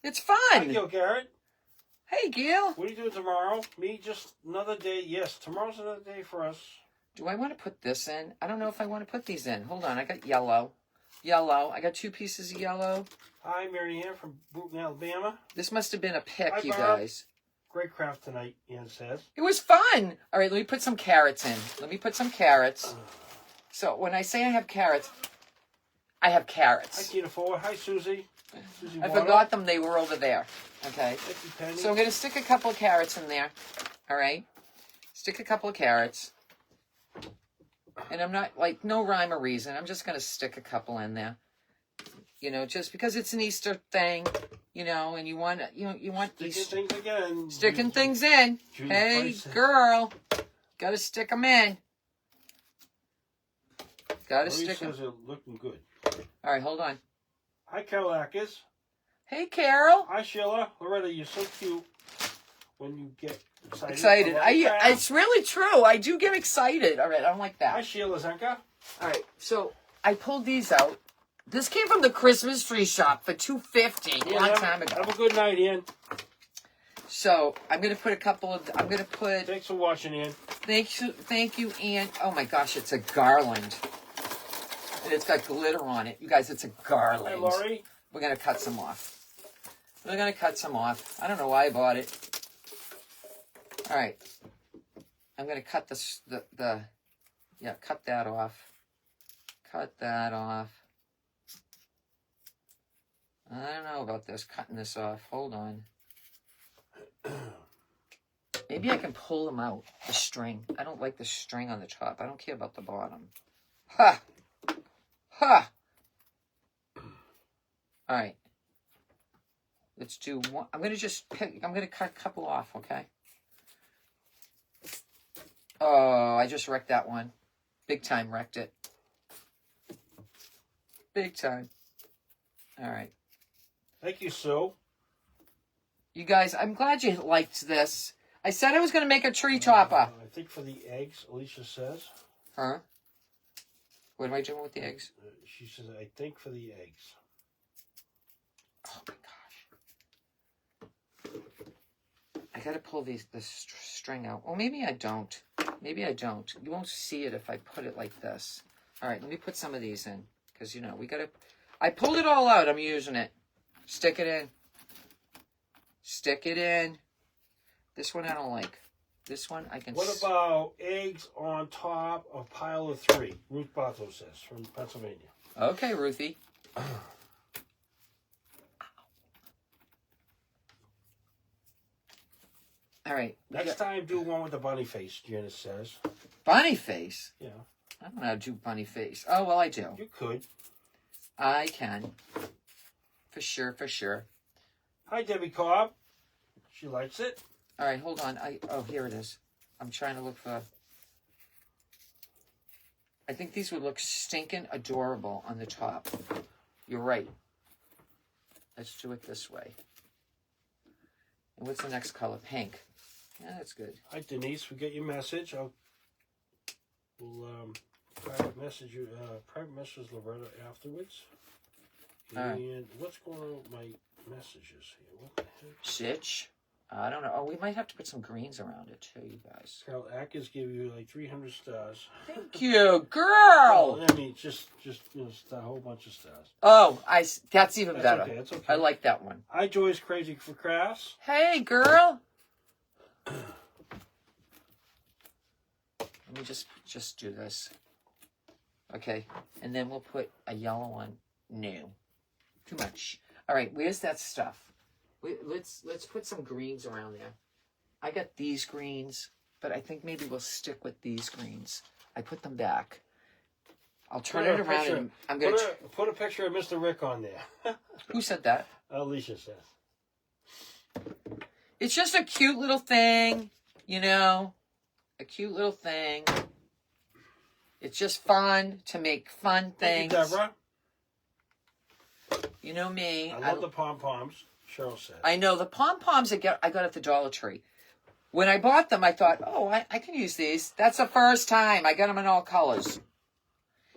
It's Hi, fun. Gil Garrett. Hey, Gil. What are you doing tomorrow? Me, just another day. Yes, tomorrow's another day for us. Do I want to put this in? I don't know if I want to put these in. Hold on. I got yellow. Yellow. I got 2 pieces of yellow. Hi, Mary Ann from Bruton, Alabama. This must have been a pick, Hi, you Barb. guys. Great craft tonight, Ann says. It was fun. All right, let me put some carrots in. Let me put some carrots. So when I say I have carrots, I have Hi, carrots. Tina Ford. Hi, Susie. Susie I Water. forgot them. They were over there. Okay. Thank you, Penny. So I'm going to stick a couple of carrots in there. All right. Stick a couple of carrots. And I'm not, like, no rhyme or reason. I'm just going to stick a couple in there. You know, just because it's an Easter thing, you know, and you want Sticking these things again. sticking things in. Judy Hey, Price. girl, got to stick them in. Got to Lori stick them. says they're looking good. All right, hold on. Hi, Carol Ackers. Hey, Carol. Hi, Sheila. Loretta, you're so cute when you get excited. Excited. love the craft. It's really true. I do get excited. All right, I don't like Hi, that. Sheila Zenka. All right, so I pulled these out. This came from the Christmas tree shop for $2.50 a long time ago. Have a good night, Ian. So I'm gonna put a couple of. I'm gonna put. Thanks for watching, Ian. Thank you, Ann. Oh my gosh, it's a garland, and it's got glitter on it. You guys, it's a Hi, garland. Laurie. We're gonna cut some off. We're gonna cut some off. I don't know why I bought it. All right, I'm gonna cut yeah, cut that off. Cut that off. I don't know about this, cutting this off. Hold on. Maybe I can pull them out, the string. I don't like the string on the top. I don't care about the bottom. Ha! Ha! All right. Let's do one. I'm going to cut a couple off, okay? Oh, I just wrecked that one. Big time wrecked it. Big time. All right. Thank you, Sue. You guys, I'm glad you liked this. I said I was going to make a tree topper. I think for the eggs, Alicia says. Huh? What am I doing with the eggs? She says, I think for the eggs. Oh my gosh. I got to pull this string out. Well, maybe I don't. Maybe I don't. You won't see it if I put it like this. All right, let me put some of these in. Because, you know, we got to... I pulled it all out. I'm using it. Stick it in. Stick it in. This one I don't like. This one I can... What about eggs on top of pile of 3? Ruth Bartow says, from Pennsylvania. Okay, Ruthie. All right. Next time, do one with the bunny face, Janice says. Bunny face? Yeah. I don't know how to do bunny face. Oh, well, I do. You could. I can. For sure, for sure. Hi, Debbie Cobb. She likes it. All right, hold on. Oh, here it is. I'm trying to look for... I think these would look stinking adorable on the top. You're right. Let's do it this way. And what's the next color? Pink. Yeah, that's good. Hi, Denise. We get your message. We'll private message Loretta afterwards. All right. And what's going on with my messages here? What the heck? Stitch. I don't know. Oh, we might have to put some greens around it too, you guys. Carol Atkins gave you like 300 stars. Thank you, girl. Oh, I mean, just a whole bunch of stars. Oh, that's even That's better. okay. That's okay. I like that one. Hi, Joy's Crazy for Crafts. Hey, girl. Let me just do this. Okay, and then we'll put a yellow one. No, too much. All right, where's that stuff? Let's put some greens around there. I got these greens, but I think maybe we'll stick with these greens. I put them back. I'll turn it around and I'm gonna put a picture of Mr. Rick on there. Who said that? Alicia says. It's just a cute little thing, you know, a cute little thing. It's just fun to make fun things. Thank you, Deborah. You know me. I love the pom-poms, Cheryl said. I know the pom-poms I got at the Dollar Tree. When I bought them, I thought, oh, I can use these. That's the first time. I got them in all colors.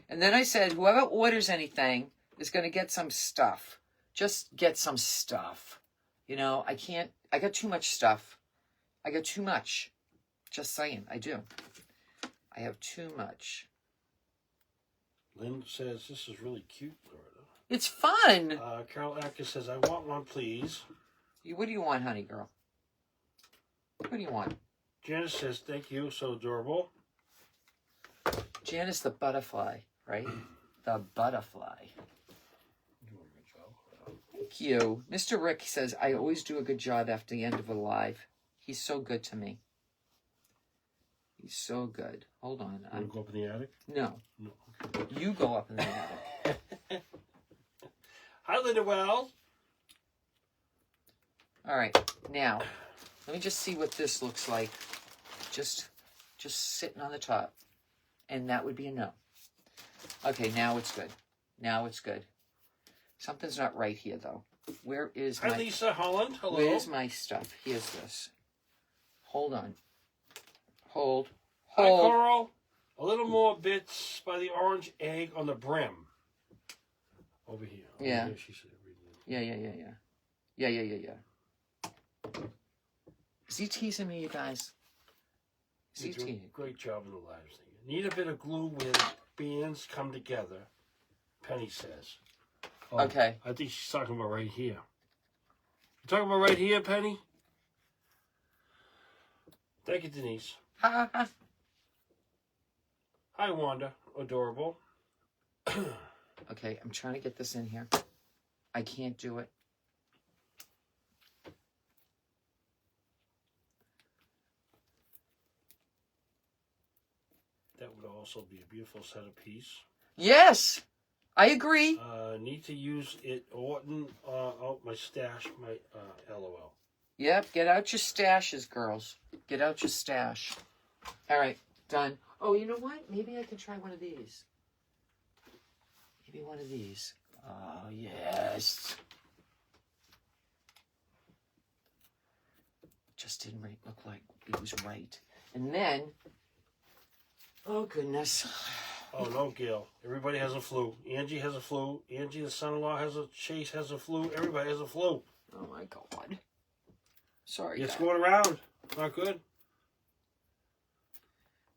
And then I said, whoever orders anything is going to get some stuff. Just get some stuff. You know, I got too much stuff. I got too much. Just saying, I do. I have too much. Lynn says, this is really cute, Loretta. It's fun. Carol Atkins says, I want one, please. What do you want, honey girl? What do you want? Janice says, thank you, so adorable. Janice the butterfly, right? The butterfly. Thank you. Mr. Rick says, I always do a good job after the end of a live. He's so good to me. He's so good. Hold on. You want to go up in the attic? No. No. You go up in the attic. Hi, Linda Wells. All right. Now, let me just see what this looks like. Just sitting on the top. And that would be a no. Okay, now it's good. Now it's good. Something's not right here, though. Where is my... Hi, Lisa Holland. Hello. Where's my stuff? Here's this. Hold on. Hold. Hi, Hold. Coral. A little more bits by the orange egg on the brim. Over here. Over Yeah. here, she said. Yeah. Is he teasing me, you guys? Is he You're doing teasing? a great job in the live thing. Need a bit of glue when bands come together, Penny says. Oh, Okay. I think she's talking about right here. You talking about right here, Penny? Thank you, Denise. Ha ha ha. Hi, Wanda. Adorable. Okay, I'm trying to get this in here. I can't do it. That would also be a beautiful centerpiece. Yes, I agree. Need to use it. Orton. Oh, my stash. My LOL. Yep, get out your stashes, girls. Get out your stash. All right, done. Oh, you know what? Maybe I can try one of these. Maybe one of these. Oh, yes. Just didn't look like it was right. And then, oh, goodness. Oh, no, Gail. Everybody has a flu. Angie has a flu. Angie, the son-in-law, has a... Chase has a flu. Everybody has a flu. Oh, my God. Sorry, It's guys. going around. Not good.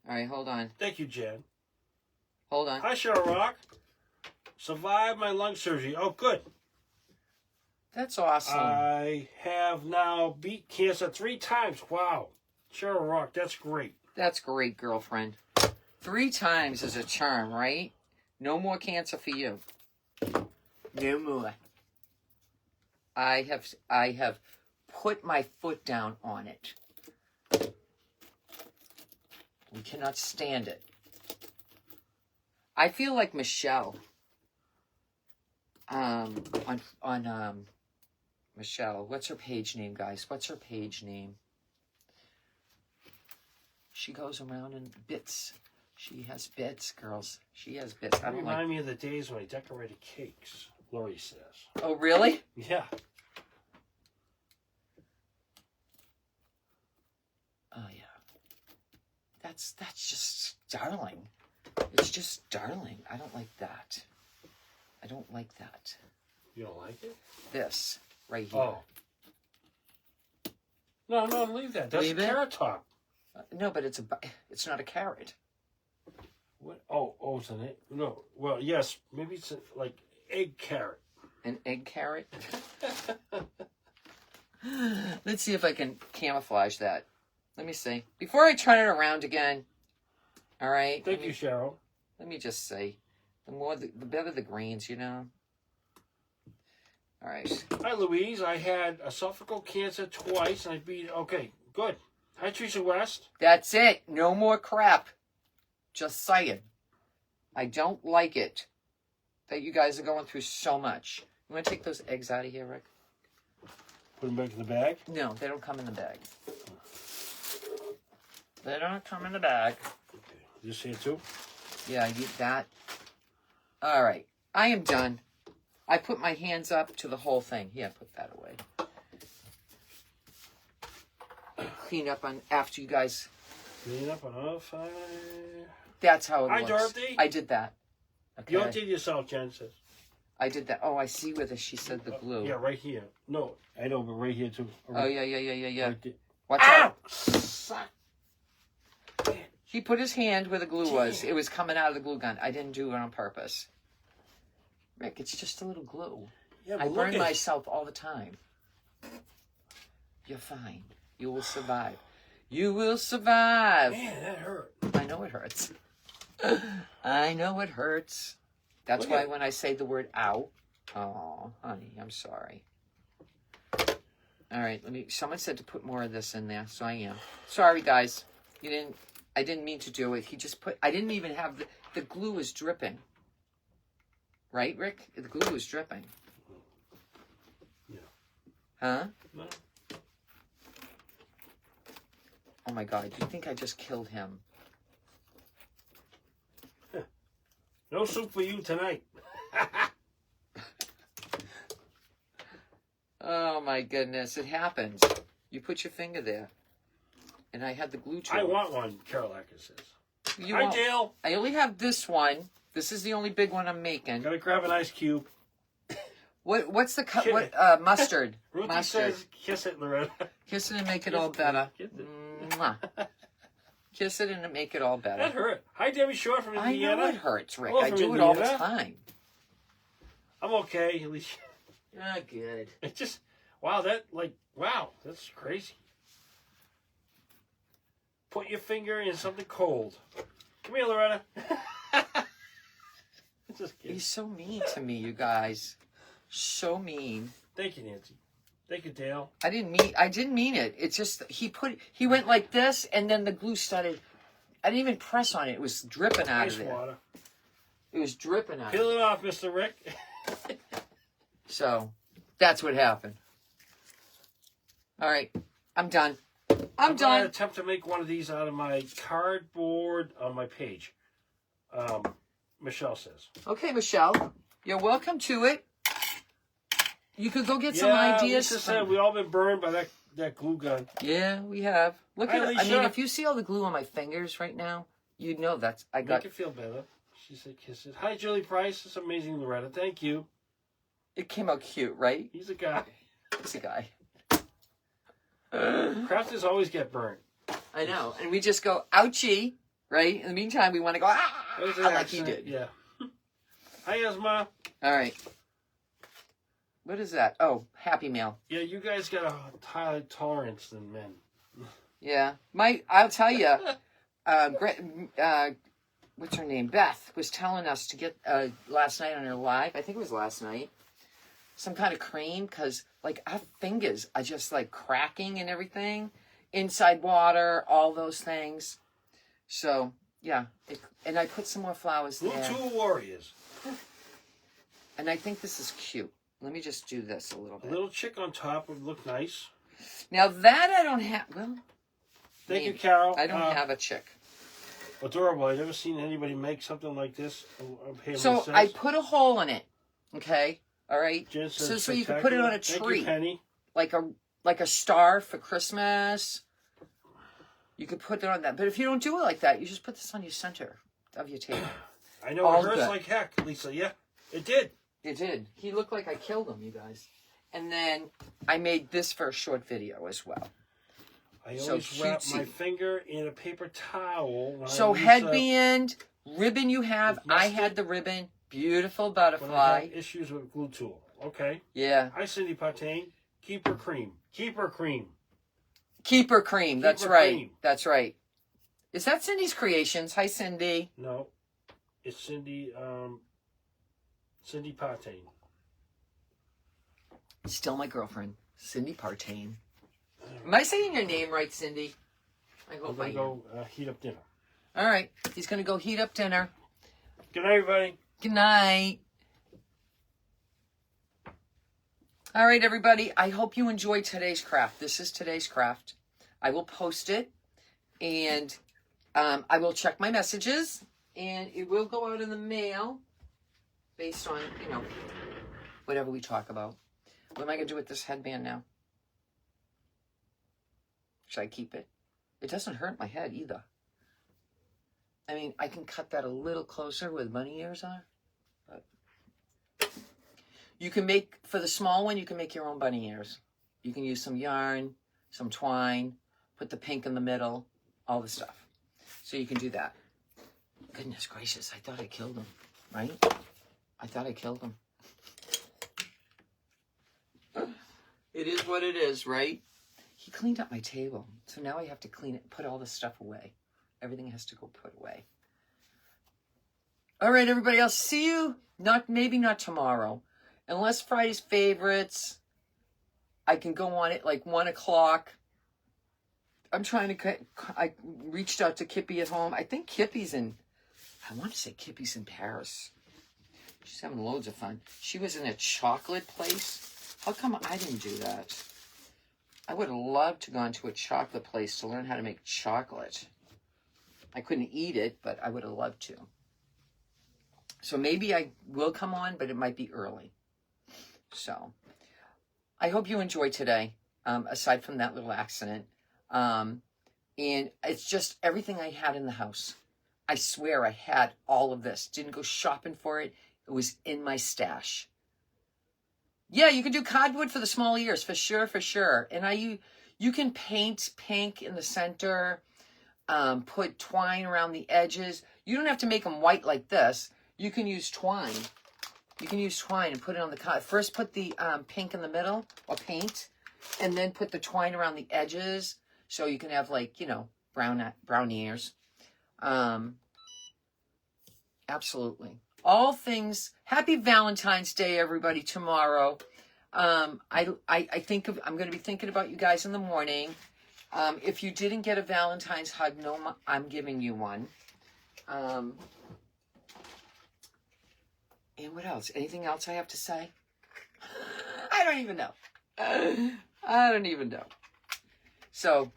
All right, hold on. Thank you, Jen. Hold on. Hi, Cheryl Rock. Survived my lung surgery. Oh, good. That's awesome. I have now beat cancer 3 times. Wow. Cheryl Rock, that's great. That's great, girlfriend. 3 times is a charm, right? No more cancer for you. No more. I have put my foot down on it. We cannot stand it. I feel like Michelle. Michelle, what's her page name, guys? What's her page name? She goes around in bits. She has bits, girls. She has bits. I don't like... Remind me of the days when I decorated cakes, Lori says. Oh, really? Yeah. Oh, yeah. That's just darling. It's just darling. I don't like that. I don't like that. You don't like it? This right here. Oh. No, leave that. That's Leave a it? carrot top. No, but it's not a carrot. What? Oh, it's an egg. No. Well, yes. Maybe it's like egg carrot. An egg carrot? Let's see if I can camouflage that. Let me see. Before I turn it around again, all right? Thank you, Cheryl. Let me just say, the better the greens, you know? All right. Hi, Louise. I had esophageal cancer twice, and I beat. Okay, good. Hi, Teresa West. That's it. No more crap. Just saying. I don't like it that you guys are going through so much. You want to take those eggs out of here, Rick? Put them back in the bag. No, they don't come in the bag. They don't come in the bag. Okay. This here too. Yeah, I get that. All right. I am done. I put my hands up to the whole thing. Yeah, put that away. Clean up on after you guys. Clean up on all fire. That's how it Hi, looks. Dorothy. I did that. Okay. You emptied yourself, Jen says. I did that. Oh, I see where she said the glue. Yeah, right here. No, I know, but right here too. Oh, yeah. Right there. Watch Ow! out. He put his hand where the glue was. It was coming out of the glue gun. I didn't do it on purpose. Rick, it's just a little glue. Yeah, I but burn look myself all the time. You're fine. You will survive. You will survive. Man, that hurt. I know it hurts. I know it hurts. That's Look why at- when I say the word ow, oh, honey, I'm sorry. All right, someone said to put more of this in there, so I am. Sorry, guys. I didn't mean to do it. I didn't even have the glue was dripping. Right, Rick? The glue was dripping. Yeah. Huh? No. Oh my God, you think I just killed him? No soup for you tonight. Oh my goodness, it happens. You put your finger there. And I had the glue tool. I want one, Carol Acker says. Hi, won't. Dale. I only have this one. This is the only big one I'm making. Gotta grab an ice cube. What's the cut? What mustard? Ruthie Mustard. says, kiss it, Loretta. Kiss it and make it Kiss all it, better. kiss it. Mwah. Kiss it and make it all better. That hurt. Hi, Debbie Shore from I Indiana. know it hurts, Rick. Hello I from do it all the Indiana. time. I'm okay, at least. Ah, good. It's just, wow, that's crazy. Put your finger in something cold. Come here, Loretta. Just kidding. He's so mean to me, you guys. So mean. Thank you, Nancy. Thank you, Dale. I didn't mean it. It's just he went like this, and then the glue started. I didn't even press on it. It was dripping out Ice of there. water. It was dripping out. Peel it off, Mr. Rick. So that's what happened. All right, I'm done. I'm going to done. attempt to make one of these out of my cardboard on my page. Michelle says. Okay, Michelle, you're welcome to it. You could go get some ideas. Lisa said we've all been burned by that glue gun. Yeah, we have. Look Hi, at it. I Alicia. mean, if you see all the glue on my fingers right now, you'd know that's I got. Make it feel better. She said kisses. Hi, Julie Price. It's amazing, Loretta. Thank you. It came out cute, right? He's a guy. He's a guy. Crafters always get burnt. I know, and we just go ouchie, right? In the meantime, we want to go That was an like you accent, did. Yeah. Hi, Esma. All right. What is that? Oh, Happy Meal. Yeah, you guys got a higher tolerance than men. Yeah, I'll tell you. What's her name? Beth was telling us to get last night on her live. I think it was last night. Some kind of cream because like our fingers are just like cracking and everything. Inside water, all those things. So yeah, and I put some more flowers Little there. two warriors. And I think this is cute. Let me just do this a little A bit. little chick on top would look nice. Now that I don't have. Well, Thank you, maybe. Carol. I don't have a chick. Adorable. I've never seen anybody make something like this. So I put a hole in it. Okay. All right. Jen says So you can put it on a Thank tree, you, Penny. like a star for Christmas. You could put it on that. But if you don't do it like that, you just put this on your center of your table. I know All it hurts good. like heck, Lisa. Yeah, it did. It did. He looked like I killed him, you guys. And then I made this for a short video as well. I So always wrap cutesy. my finger in a paper towel. When So I use, headband, ribbon you have. with I mustard. had the ribbon. Beautiful when I butterfly. have issues with glue tool. Okay. Yeah. Hi, Cindy Partain. Keeper cream. Keeper cream. Keeper cream. That's Keeper right. cream. That's right. Is that Cindy's Creations? Hi, Cindy. No, it's Cindy. Cindy Partain. Still my girlfriend, Cindy Partain. Am I saying your name right, Cindy? I I'm hope I gonna am. go heat up dinner. All right. He's going to go heat up dinner. Good night, everybody. Good night. All right, everybody. I hope you enjoyed today's craft. This is today's craft. I will post it, and I will check my messages, and it will go out in the mail based on, you know, whatever we talk about. What am I going to do with this headband now? Should I keep it? It doesn't hurt my head either. I mean, I can cut that a little closer where the bunny ears are. But you can make, for the small one, you can make your own bunny ears. You can use some yarn, some twine, put the pink in the middle, all the stuff. So you can do that. Goodness gracious, I thought I killed him, right? I thought I killed him. It is what it is, right? He cleaned up my table, so now I have to clean it, put all this stuff away. Everything has to go put away. All right, everybody, I'll see you, maybe not tomorrow. Unless Friday's Favorites, I can go on it like 1 o'clock. I'm trying to, I reached out to Kippy at home. I think Kippy's in, I want to say Kippy's in Paris. She's having loads of fun. She was in a chocolate place. How come I didn't do that? I would have loved to gone to a chocolate place to learn how to make chocolate. I couldn't eat it, but I would have loved to. So maybe I will come on, but it might be early. So I hope you enjoyed today, aside from that little accident. And it's just everything I had in the house. I swear I had all of this. Didn't go shopping for it. It was in my stash. Yeah, you can do cardboard for the small ears, for sure, for sure. And you can paint pink in the center, put twine around the edges. You don't have to make them white like this. You can use twine. You can use twine and put it on the card. First put the pink in the middle, or paint, and then put the twine around the edges so you can have, like, you know, brown ears. Absolutely. All things. Happy Valentine's Day, everybody, tomorrow. I'm going to be thinking about you guys in the morning. If you didn't get a Valentine's hug, no, I'm giving you one. And what else? Anything else I have to say? I don't even know. I don't even know. So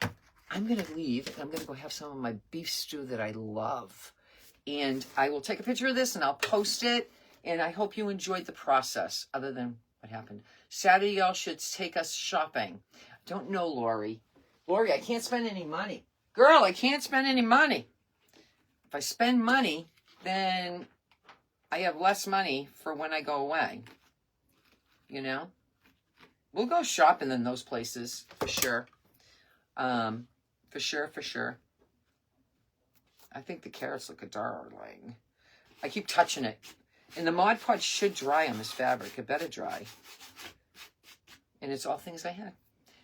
I'm going to leave, and I'm going to go have some of my beef stew that I love. And I will take a picture of this, and I'll post it. And I hope you enjoyed the process, other than what happened. Saturday, y'all should take us shopping. Don't know, Lori. Lori, I can't spend any money. Girl, I can't spend any money. If I spend money, then I have less money for when I go away. You know? We'll go shopping in those places, for sure. For sure, for sure. I think the carrots look darling. I keep touching it. And the Mod Podge should dry on this fabric. It better dry. And it's all things I had.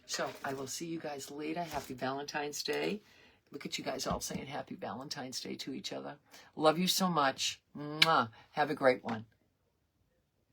So I will see you guys later. Happy Valentine's Day. Look at you guys all saying Happy Valentine's Day to each other. Love you so much. Mwah. Have a great one.